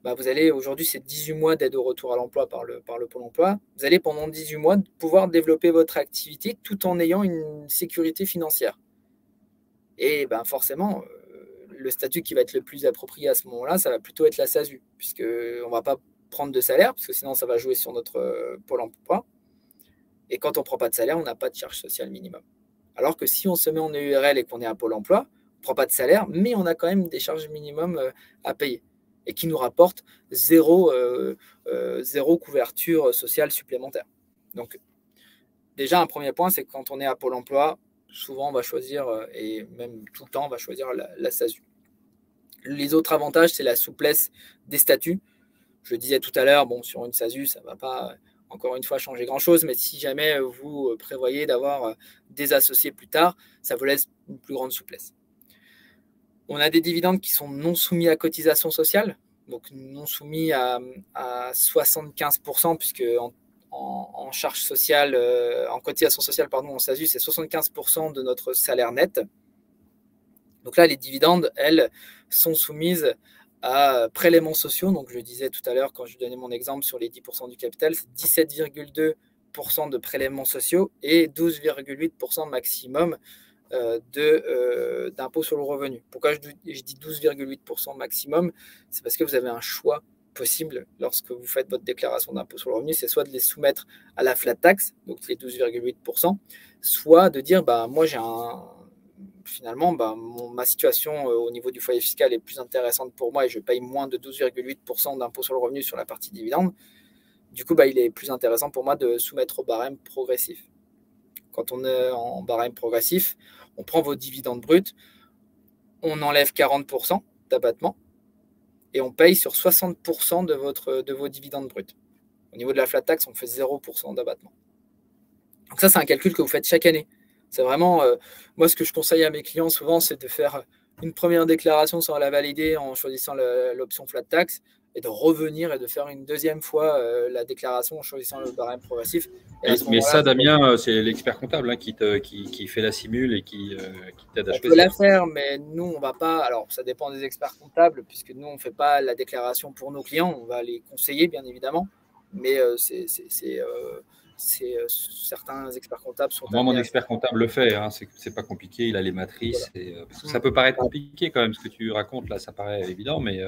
vous allez, aujourd'hui, c'est 18 mois d'aide au retour à l'emploi par le Pôle emploi. Vous allez, pendant 18 mois, pouvoir développer votre activité tout en ayant une sécurité financière. Et forcément, le statut qui va être le plus approprié à ce moment-là, ça va plutôt être la SASU, puisqu'on ne va pas prendre de salaire, parce que sinon, ça va jouer sur notre Pôle emploi. Et quand on ne prend pas de salaire, on n'a pas de charge sociale minimum. Alors que si on se met en EURL et qu'on est à Pôle emploi, on ne prend pas de salaire, mais on a quand même des charges minimum à payer et qui nous rapportent zéro couverture sociale supplémentaire. Donc, déjà, un premier point, c'est que quand on est à Pôle emploi, souvent, on va choisir, et même tout le temps, on va choisir la SASU. Les autres avantages, c'est la souplesse des statuts. Je le disais tout à l'heure, sur une SASU, ça ne va pas, encore une fois, changer grand-chose, mais si jamais vous prévoyez d'avoir des associés plus tard, ça vous laisse une plus grande souplesse. On a des dividendes qui sont non soumis à cotisation sociale, donc non soumis à 75%, puisque en charge sociale, en cotisation sociale, en SASU, c'est 75% de notre salaire net. Donc là, les dividendes, elles, sont soumises à prélèvements sociaux. Donc, je disais tout à l'heure, quand je donnais mon exemple sur les 10% du capital, c'est 17,2% de prélèvements sociaux et 12,8% maximum d'impôt sur le revenu. Pourquoi je dis 12,8% maximum? C'est parce que vous avez un choix possible lorsque vous faites votre déclaration d'impôt sur le revenu, c'est soit de les soumettre à la flat tax, donc les 12,8%, soit de dire, moi finalement, ma situation au niveau du foyer fiscal est plus intéressante pour moi et je paye moins de 12,8% d'impôt sur le revenu sur la partie dividende. Du coup, il est plus intéressant pour moi de soumettre au barème progressif. Quand on est en barème progressif, on prend vos dividendes bruts, on enlève 40% d'abattement et on paye sur 60% de vos dividendes bruts. Au niveau de la flat tax, on fait 0% d'abattement. Donc ça, c'est un calcul que vous faites chaque année. C'est vraiment, moi, ce que je conseille à mes clients souvent, c'est de faire une première déclaration sans la valider en choisissant l'option flat tax et de revenir et de faire une deuxième fois la déclaration en choisissant le barème progressif. Mais ça, Damien, c'est l'expert comptable qui fait la simule et qui t'aide à choisir. On peut la faire, mais nous, on ne va pas. Alors, ça dépend des experts comptables, puisque nous, on ne fait pas la déclaration pour nos clients. On va les conseiller, bien évidemment. Mais certains experts comptables sont. Moi, mon expert comptable le fait. C'est pas compliqué. Il a les matrices. Voilà. Parce que ça peut paraître compliqué quand même, ce que tu racontes là. Ça paraît évident, mais.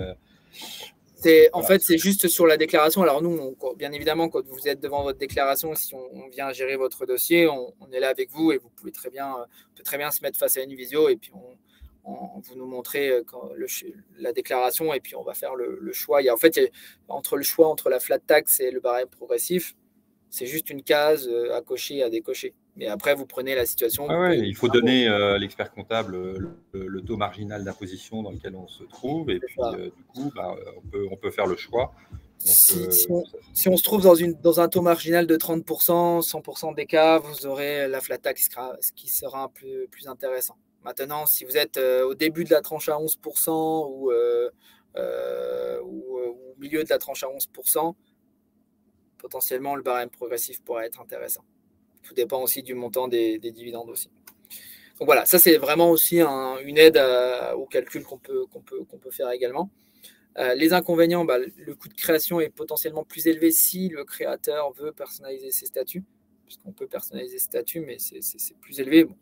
En fait, c'est juste sur la déclaration. Alors nous, bien évidemment, quand vous êtes devant votre déclaration, si on vient gérer votre dossier, on est là avec vous et vous pouvez très bien se mettre face à une visio et puis vous nous montrez la déclaration et puis on va faire le choix. Entre le choix entre la flat tax et le barème progressif, c'est juste une case à cocher, à décocher. Mais après, vous prenez la situation. Il faut donner l'expert comptable le taux marginal d'imposition dans lequel on se trouve. Et puis, du coup, on peut faire le choix. Donc, si on se trouve dans un taux marginal de 30%, 100% des cas, vous aurez la flat tax qui sera un peu plus intéressant. Maintenant, si vous êtes au début de la tranche à 11% ou au milieu de la tranche à 11%, potentiellement, le barème progressif pourrait être intéressant. Tout dépend aussi du montant des dividendes aussi. Donc voilà, ça c'est vraiment aussi une aide au calcul qu'on peut faire également. Les inconvénients, le coût de création est potentiellement plus élevé si le créateur veut personnaliser ses statuts, puisqu'on peut personnaliser ses statuts, mais c'est plus élevé. Bon.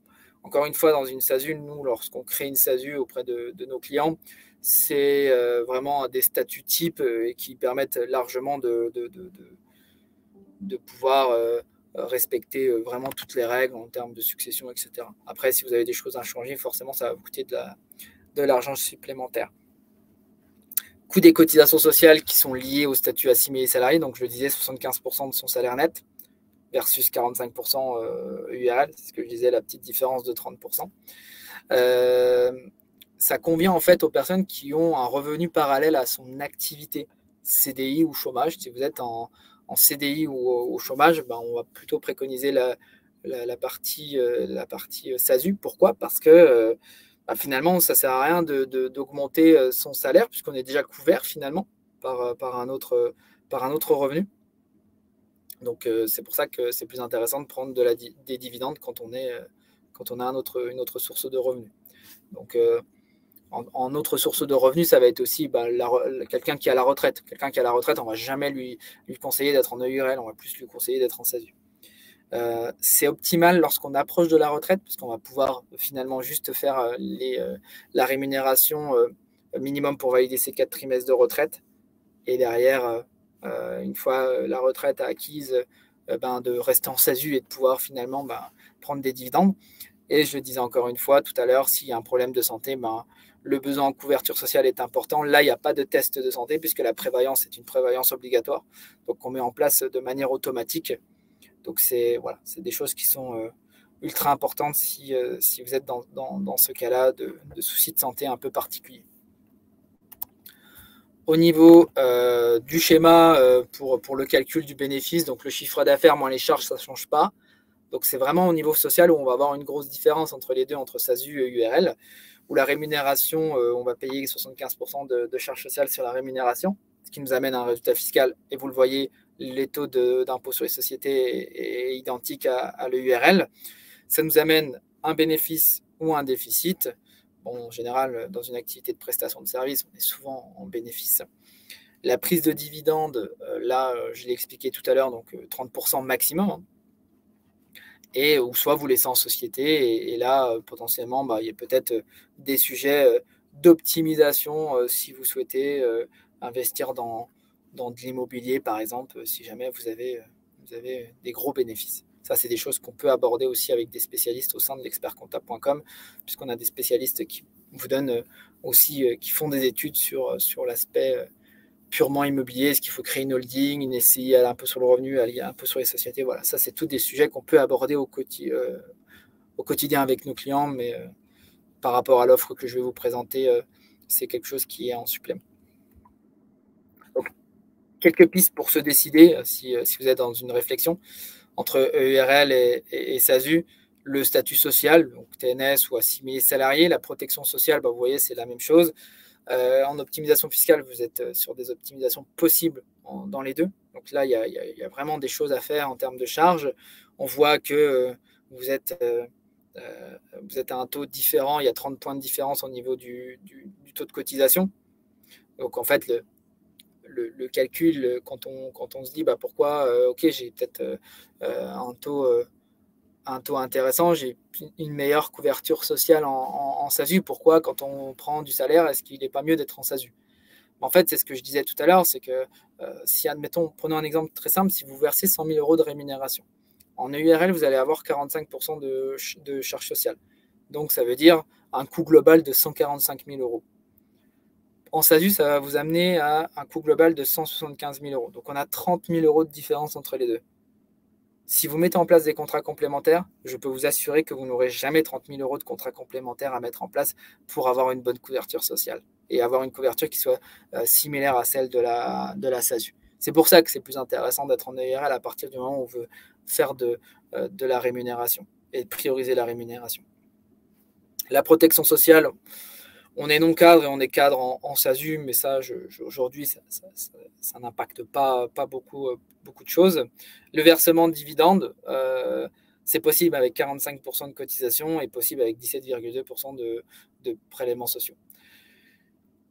Encore une fois, dans une SASU, nous, lorsqu'on crée une SASU auprès de nos clients, c'est vraiment des statuts types et qui permettent largement de pouvoir respecter vraiment toutes les règles en termes de succession, etc. Après, si vous avez des choses à changer, forcément, ça va vous coûter de l'argent supplémentaire. Coût des cotisations sociales qui sont liées au statut assimilé salarié, donc je le disais, 75% de son salaire net versus 45% URL, c'est ce que je disais, la petite différence de 30%. Ça convient en fait aux personnes qui ont un revenu parallèle à son activité, CDI ou chômage. Si vous êtes en CDI ou au chômage, on va plutôt préconiser la partie SASU. Pourquoi ? Parce que finalement, ça ne sert à rien d'augmenter son salaire puisqu'on est déjà couvert finalement par un autre revenu. Donc, c'est pour ça que c'est plus intéressant de prendre des dividendes quand on a une autre source de revenus. Donc, en autre source de revenus, ça va être aussi quelqu'un qui a la retraite. Quelqu'un qui a la retraite, on ne va jamais lui conseiller d'être en EURL, on va plus lui conseiller d'être en SASU. C'est optimal lorsqu'on approche de la retraite, puisqu'on va pouvoir finalement juste faire la rémunération minimum pour valider ces 4 trimestres de retraite. Et derrière, une fois la retraite acquise, de rester en SASU et de pouvoir finalement prendre des dividendes. Et je le disais encore une fois tout à l'heure, s'il y a un problème de santé, le besoin en couverture sociale est important. Là, il n'y a pas de test de santé puisque la prévoyance est une prévoyance obligatoire. Donc, on met en place de manière automatique. Donc, c'est des choses qui sont ultra importantes si vous êtes dans ce cas-là de soucis de santé un peu particuliers. Au niveau du schéma pour le calcul du bénéfice, donc le chiffre d'affaires moins les charges, ça ne change pas. Donc, c'est vraiment au niveau social où on va avoir une grosse différence entre les deux, entre SASU et URL, où la rémunération, on va payer 75% de charges sociales sur la rémunération, ce qui nous amène à un résultat fiscal. Et vous le voyez, les taux d'impôt sur les sociétés est identique à l'EURL. Ça nous amène un bénéfice ou un déficit. Bon, en général, dans une activité de prestation de service, on est souvent en bénéfice. La prise de dividende, là, je l'ai expliqué tout à l'heure, donc 30% maximum. Et ou soit vous laissez en société et là potentiellement il y a peut-être des sujets d'optimisation si vous souhaitez investir dans de l'immobilier par exemple si jamais vous avez des gros bénéfices. Ça, c'est des choses qu'on peut aborder aussi avec des spécialistes au sein de l'expertcomptable.com, puisqu'on a des spécialistes qui vous donnent aussi, qui font des études sur l'aspect purement immobilier. Est-ce qu'il faut créer une holding, une SCI, aller un peu sur le revenu, aller un peu sur les sociétés. Voilà, ça, c'est tous des sujets qu'on peut aborder au quotidien avec nos clients, mais par rapport à l'offre que je vais vous présenter, c'est quelque chose qui est en supplément. Donc, quelques pistes pour se décider, si vous êtes dans une réflexion entre EURL et SASU. Le statut social, donc TNS ou assimilé salarié. La protection sociale, vous voyez, c'est la même chose. En optimisation fiscale, vous êtes sur des optimisations possibles dans les deux. Donc là, il y a vraiment des choses à faire en termes de charges. On voit que vous êtes à un taux différent. Il y a 30 points de différence au niveau du taux de cotisation. Donc en fait, le calcul, quand on se dit pourquoi, ok, j'ai peut-être un taux intéressant, j'ai une meilleure couverture sociale en SASU. Pourquoi, quand on prend du salaire, est-ce qu'il n'est pas mieux d'être en SASU? En fait, c'est ce que je disais tout à l'heure, c'est que si, admettons, prenons un exemple très simple, si vous versez 100 000 euros de rémunération, en EURL, vous allez avoir 45% de charges sociales. Donc, ça veut dire un coût global de 145 000 euros. En SASU, ça va vous amener à un coût global de 175 000 euros. Donc, on a 30 000 euros de différence entre les deux. Si vous mettez en place des contrats complémentaires, je peux vous assurer que vous n'aurez jamais 30 000 euros de contrats complémentaires à mettre en place pour avoir une bonne couverture sociale et avoir une couverture qui soit similaire à celle de la SASU. C'est pour ça que c'est plus intéressant d'être en EURL à partir du moment où on veut faire de la rémunération et prioriser la rémunération. La protection sociale, on est non cadre et on est cadre en SASU, mais ça, aujourd'hui, ça n'impacte pas beaucoup de choses. Le versement de dividendes, c'est possible avec 45% de cotisation et possible avec 17,2% de prélèvements sociaux.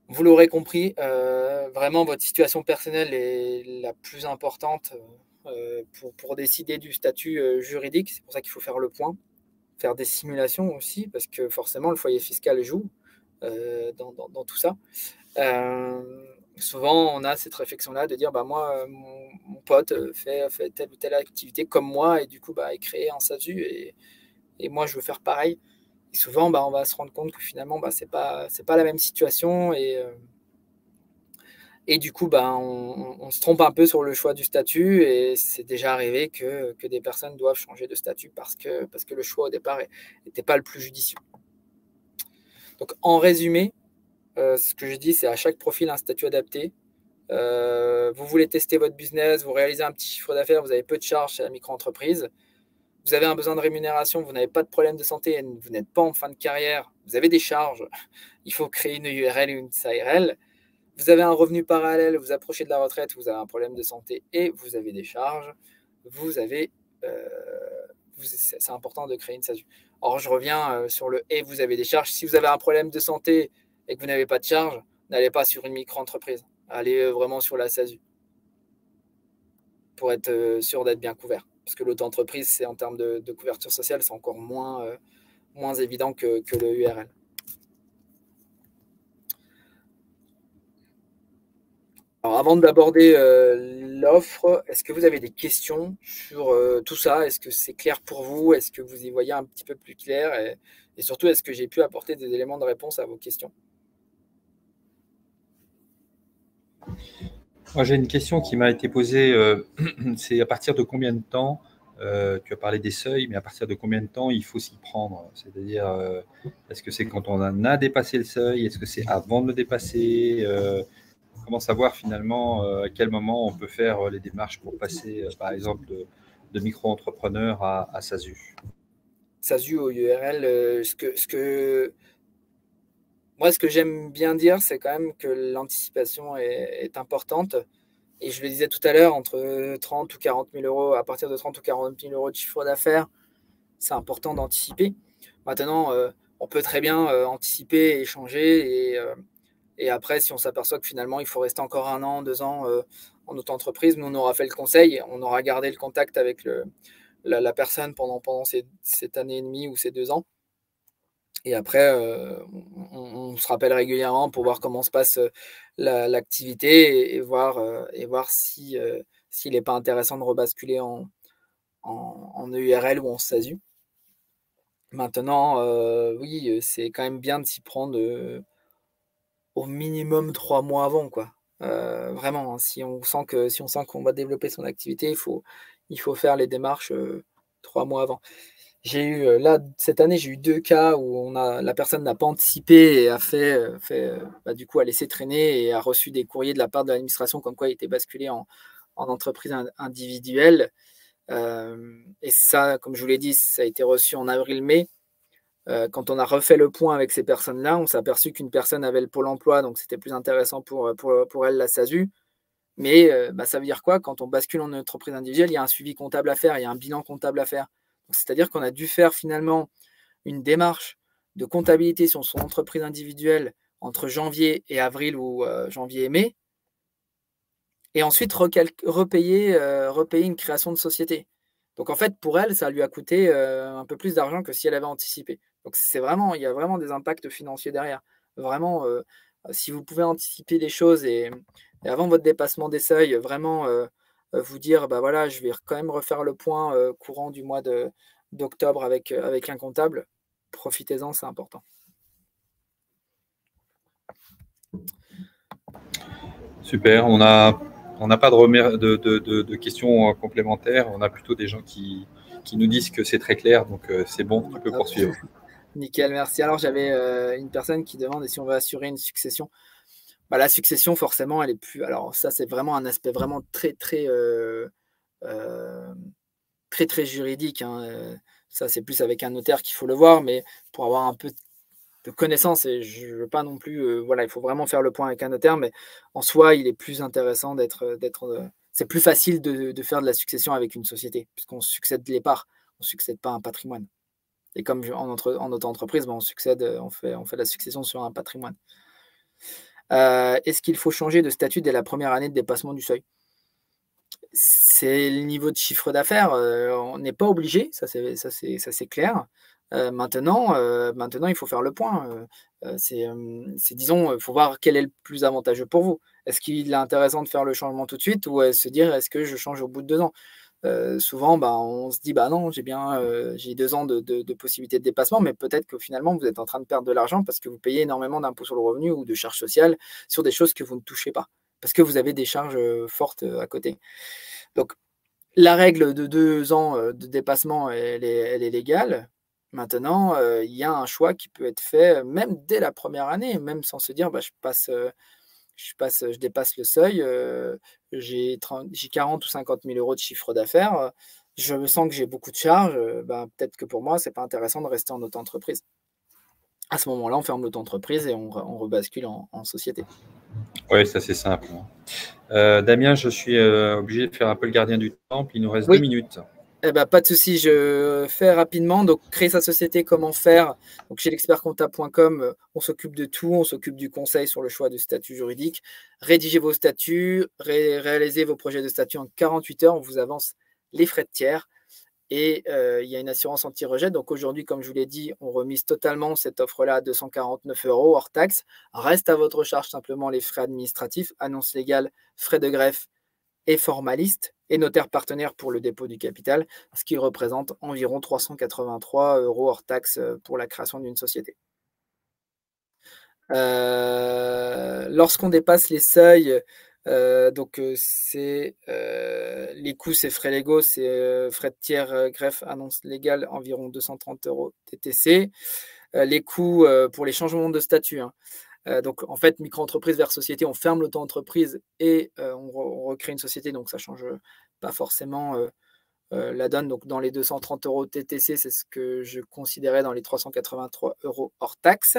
Vous l'aurez compris, vraiment, votre situation personnelle est la plus importante pour décider du statut juridique. C'est pour ça qu'il faut faire le point, faire des simulations aussi, parce que forcément, le foyer fiscal joue. Dans tout ça. Souvent, on a cette réflexion-là de dire moi, mon pote fait telle ou telle activité comme moi et du coup, est créé en SASU et moi, je veux faire pareil. Et souvent, on va se rendre compte que finalement, c'est pas la même situation et du coup, on se trompe un peu sur le choix du statut et c'est déjà arrivé que des personnes doivent changer de statut parce que le choix au départ n'était pas le plus judicieux. Donc, en résumé, ce que je dis, c'est à chaque profil un statut adapté. Vous voulez tester votre business, vous réalisez un petit chiffre d'affaires, vous avez peu de charges chez la micro-entreprise. Vous avez un besoin de rémunération, vous n'avez pas de problème de santé, vous n'êtes pas en fin de carrière, vous avez des charges, il faut créer une URL ou une SARL. Vous avez un revenu parallèle, vous approchez de la retraite, vous avez un problème de santé et vous avez des charges. C'est important de créer une SASU. Or, je reviens sur le « et vous avez des charges ». Si vous avez un problème de santé et que vous n'avez pas de charges, n'allez pas sur une micro-entreprise. Allez vraiment sur la SASU pour être sûr d'être bien couvert. Parce que l'auto-entreprise, c'est en termes de couverture sociale, c'est encore moins évident que le URL. Alors, avant d'aborder l'offre, est-ce que vous avez des questions sur tout ça? Est-ce que c'est clair pour vous? Est-ce que vous y voyez un petit peu plus clair? Et surtout, est-ce que j'ai pu apporter des éléments de réponse à vos questions? Moi, j'ai une question qui m'a été posée. C'est à partir de combien de temps, tu as parlé des seuils, mais à partir de combien de temps il faut s'y prendre? C'est-à-dire, est-ce que c'est quand on en a dépassé le seuil? Est-ce que c'est avant de le dépasser? Comment savoir finalement à quel moment on peut faire les démarches pour passer, par exemple, de micro-entrepreneur à SASU? SASU au URL, moi, ce que j'aime bien dire, c'est quand même que l'anticipation est importante. Et je le disais tout à l'heure, entre 30 ou 40 000 euros, à partir de 30 ou 40 000 euros de chiffre d'affaires, c'est important d'anticiper. Maintenant, on peut très bien anticiper, échanger et après, si on s'aperçoit que finalement, il faut rester encore 1 an, 2 ans en auto-entreprise, nous, on aura fait le conseil, on aura gardé le contact avec la personne pendant cette année et demie ou ces 2 ans. Et après, on se rappelle régulièrement pour voir comment se passe l'activité et voir s'il n'est pas intéressant de rebasculer en EURL ou en SASU. Maintenant, oui, c'est quand même bien de s'y prendre au minimum 3 mois avant, quoi. Vraiment, hein, si on sent qu'on va développer son activité, il faut faire les démarches 3 mois avant. J'ai eu là cette année, j'ai eu 2 cas où la personne n'a pas anticipé et a du coup a laissé traîner et a reçu des courriers de la part de l'administration comme quoi il était basculé en entreprise individuelle. Et ça, comme je vous l'ai dit, ça a été reçu en avril-mai. Quand on a refait le point avec ces personnes-là, on s'est aperçu qu'une personne avait le Pôle emploi, donc c'était plus intéressant pour elle la SASU. Mais ça veut dire quoi? Quand on bascule en entreprise individuelle, il y a un suivi comptable à faire, il y a un bilan comptable à faire. C'est-à-dire qu'on a dû faire finalement une démarche de comptabilité sur son entreprise individuelle entre janvier et avril ou janvier et mai, et ensuite repayer une création de société. Donc en fait, pour elle, ça lui a coûté un peu plus d'argent que si elle avait anticipé. Donc il y a vraiment des impacts financiers derrière. Vraiment, si vous pouvez anticiper les choses et avant votre dépassement des seuils, vraiment vous dire, bah voilà, je vais quand même refaire le point courant du mois d'octobre avec un comptable, profitez-en, c'est important. Super, on n'a pas de questions complémentaires, on a plutôt des gens qui nous disent que c'est très clair, donc c'est bon, tu peux poursuivre. Nickel, merci. Alors j'avais une personne qui demande si on veut assurer une succession. Bah, la succession, forcément, elle est plus. Alors ça, c'est vraiment un aspect vraiment très très juridique, hein. Ça, c'est plus avec un notaire qu'il faut le voir, mais pour avoir un peu de connaissances, et je ne veux pas non plus, voilà, il faut vraiment faire le point avec un notaire, mais en soi, il est plus intéressant c'est plus facile de faire de la succession avec une société, puisqu'on succède les parts, on ne succède pas un patrimoine. Et comme en auto-entreprise, on succède, on fait de la succession sur un patrimoine. Est-ce qu'il faut changer de statut dès la première année de dépassement du seuil? C'est le niveau de chiffre d'affaires, on n'est pas obligé, ça c'est clair. Maintenant, il faut faire le point. Disons, il faut voir quel est le plus avantageux pour vous. Est-ce qu'il est intéressant de faire le changement tout de suite ou se dire: «Est-ce que je change au bout de 2 ans?» Souvent, on se dit: «Bah non, j'ai 2 ans de possibilité de dépassement», mais peut-être que finalement, vous êtes en train de perdre de l'argent parce que vous payez énormément d'impôts sur le revenu ou de charges sociales sur des choses que vous ne touchez pas, parce que vous avez des charges fortes à côté. Donc, la règle de 2 ans de dépassement, elle est légale. Maintenant, il y a un choix qui peut être fait même dès la première année, même sans se dire: «Bah, je dépasse le seuil, j'ai 40 ou 50 000 € de chiffre d'affaires, je me sens que j'ai beaucoup de charges, peut-être que pour moi, c'est pas intéressant de rester en auto-entreprise». À ce moment-là, on ferme l'auto-entreprise et on rebascule en société. Oui, ça c'est simple. Damien, je suis obligé de faire un peu le gardien du temple, il nous reste 2 Oui. minutes. Pas de souci, je fais rapidement. Donc, créer sa société, comment faire? Donc, chez l'expertcomptable.com, on s'occupe de tout. On s'occupe du conseil sur le choix de statut juridique. Rédigez vos statuts, réalisez vos projets de statut en 48 heures. On vous avance les frais de tiers. Et il y a une assurance anti-rejet. Donc, aujourd'hui, comme je vous l'ai dit, on remise totalement cette offre-là à 249 € hors taxe. Reste à votre charge simplement les frais administratifs, annonce légale, frais de greffe et formaliste et notaire partenaire pour le dépôt du capital, ce qui représente environ 383 € hors taxe pour la création d'une société. Lorsqu'on dépasse les seuils, c'est les coûts, c'est frais légaux, c'est frais de tiers, greffe, annonce légale, environ 230 € TTC. Les coûts pour les changements de statut, hein. Donc, en fait, micro-entreprise vers société, on ferme l'auto-entreprise et on recrée une société, donc ça ne change pas forcément la donne. Donc, dans les 230 € TTC, c'est ce que je considérais dans les 383 € hors taxe.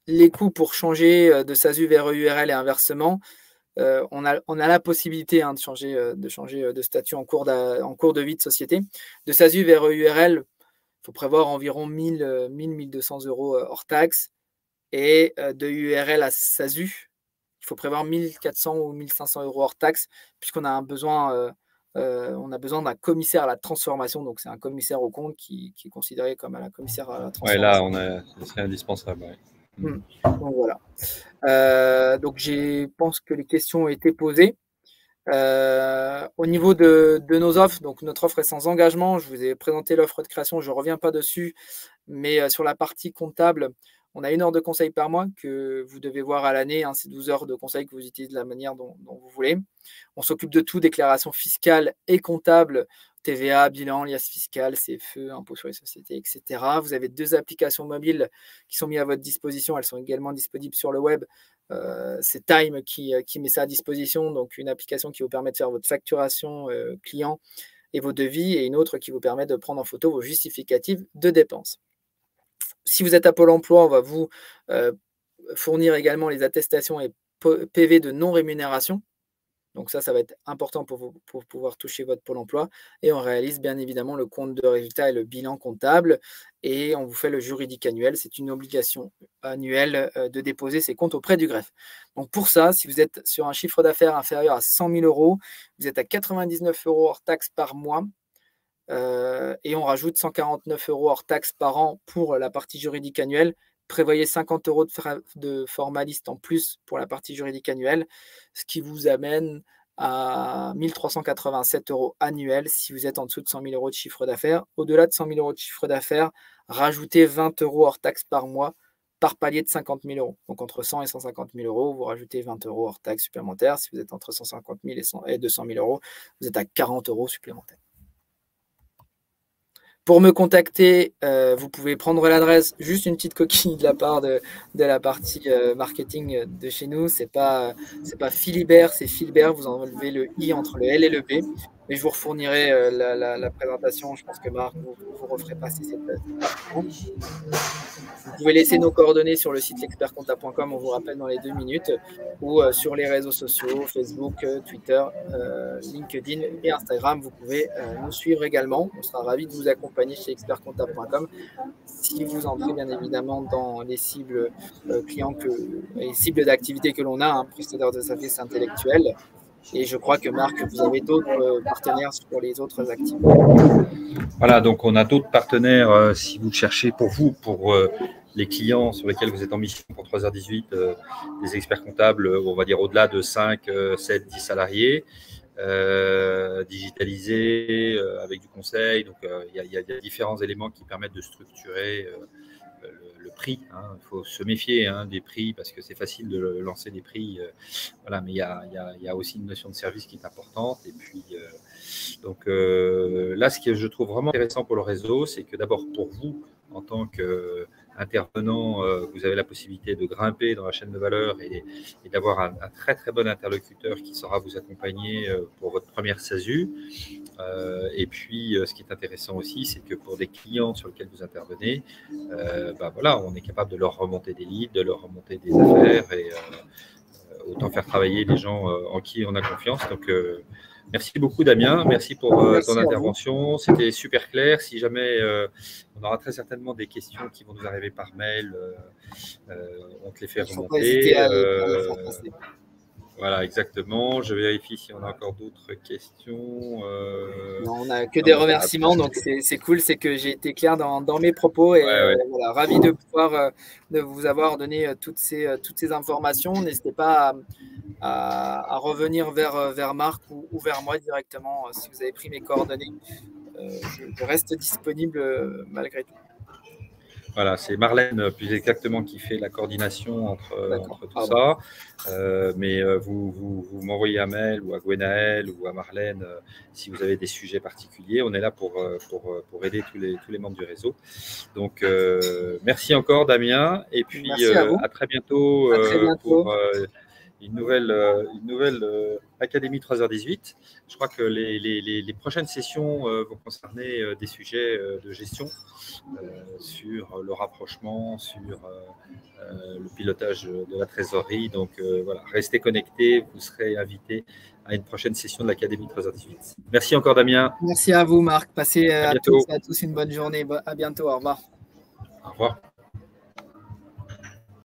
Les coûts pour changer de SASU vers EURL et inversement, on a la possibilité de changer de statut en cours de vie de société. De SASU vers EURL, il faut prévoir environ 1 200 € hors taxe. Et de URL à SASU, il faut prévoir 1 400 ou 1 500 € hors taxe, puisqu'on a besoin d'un commissaire à la transformation. Donc, c'est un commissaire au compte qui est considéré comme un commissaire à la transformation. Ouais, là, c'est indispensable. Ouais. Donc, voilà. Donc, je pense que les questions ont été posées. Au niveau de nos offres, donc notre offre est sans engagement. Je vous ai présenté l'offre de création, je ne reviens pas dessus, mais sur la partie comptable, on a 1 heure de conseil par mois que vous devez voir à l'année. Hein, c'est 12 heures de conseil que vous utilisez de la manière dont vous voulez. On s'occupe de tout, déclaration fiscale et comptable, TVA, bilan, liasse fiscale, CFE, impôt sur les sociétés, etc. Vous avez 2 applications mobiles qui sont mises à votre disposition. Elles sont également disponibles sur le web. C'est Time qui met ça à disposition, donc une application qui vous permet de faire votre facturation client et vos devis, et une autre qui vous permet de prendre en photo vos justificatifs de dépenses. Si vous êtes à Pôle emploi, on va vous fournir également les attestations et PV de non-rémunération. Donc ça va être important pour pouvoir toucher votre Pôle emploi. Et on réalise bien évidemment le compte de résultat et le bilan comptable. Et on vous fait le juridique annuel. C'est une obligation annuelle de déposer ces comptes auprès du greffe. Donc pour ça, si vous êtes sur un chiffre d'affaires inférieur à 100 000 €, vous êtes à 99 € hors taxes par mois. Et on rajoute 149 € hors taxes par an pour la partie juridique annuelle. Prévoyez 50 € de formaliste en plus pour la partie juridique annuelle, ce qui vous amène à 1 387 € annuels si vous êtes en dessous de 100 000 € de chiffre d'affaires. Au-delà de 100 000 € de chiffre d'affaires, rajoutez 20 € hors taxes par mois par palier de 50 000 €. Donc entre 100 et 150 000 €, vous rajoutez 20 € hors taxes supplémentaires. Si vous êtes entre 150 000 et 200 000 €, vous êtes à 40 € supplémentaires. Pour me contacter, vous pouvez prendre l'adresse, juste une petite coquille de la part de la partie marketing de chez nous. C'est pas Philibert, c'est Philbert. Vous enlevez le I entre le L et le B. Mais je vous refournirai la présentation. Je pense que Marc vous referez passer cette partie. Vous pouvez laisser nos coordonnées sur le site l'expertcomptable.com, on vous rappelle dans les 2 minutes, ou sur les réseaux sociaux, Facebook, Twitter, LinkedIn et Instagram. Vous pouvez nous suivre également. On sera ravis de vous accompagner chez expertcomptable.com si vous entrez bien évidemment dans les cibles clients, les cibles d'activité que l'on a, hein, prestataires de services intellectuels. Et je crois que Marc, vous avez d'autres partenaires sur les autres activités. Voilà, donc on a d'autres partenaires si vous cherchez pour vous, pour les clients sur lesquels vous êtes en mission pour 3h18, des experts comptables, on va dire au-delà de 5, 7, 10 salariés, digitalisés, avec du conseil. Donc il y a différents éléments qui permettent de structurer le prix. Hein. Il faut se méfier des prix parce que c'est facile de lancer des prix. Voilà, mais il y a aussi une notion de service qui est importante. Et puis, donc là, ce que je trouve vraiment intéressant pour le réseau, c'est que d'abord pour vous, en tant qu'intervenant, vous avez la possibilité de grimper dans la chaîne de valeur et d'avoir un très très bon interlocuteur qui saura vous accompagner pour votre première SASU. Et puis, ce qui est intéressant aussi, c'est que pour des clients sur lesquels vous intervenez, voilà, on est capable de leur remonter des leads, de leur remonter des affaires et autant faire travailler les gens en qui on a confiance. Donc, merci beaucoup Damien, merci pour ton intervention, c'était super clair. Si jamais on aura très certainement des questions qui vont nous arriver par mail, on te les fait remonter. Voilà, exactement. Je vérifie si on a encore d'autres questions. Non, on n'a que des remerciements, donc c'est cool, c'est que j'ai été clair dans mes propos et voilà, ravi de pouvoir de vous avoir donné toutes ces informations. N'hésitez pas à revenir vers Marc ou vers moi directement si vous avez pris mes coordonnées. Je reste disponible malgré tout. Voilà, c'est Marlène plus exactement qui fait la coordination entre tout ça. Mais vous m'envoyez un mail ou à Gwenaël ou à Marlène si vous avez des sujets particuliers. On est là pour aider tous les membres du réseau. Donc, merci encore Damien. Et puis, à très bientôt, pour une nouvelle Académie 3h18. Je crois que les prochaines sessions vont concerner des sujets de gestion sur le rapprochement, sur le pilotage de la trésorerie. Donc voilà, restez connectés, vous serez invités à une prochaine session de l'Académie 3h18. Merci encore Damien. Merci à vous Marc, passez à tous une bonne journée. À bientôt, au revoir. Au revoir.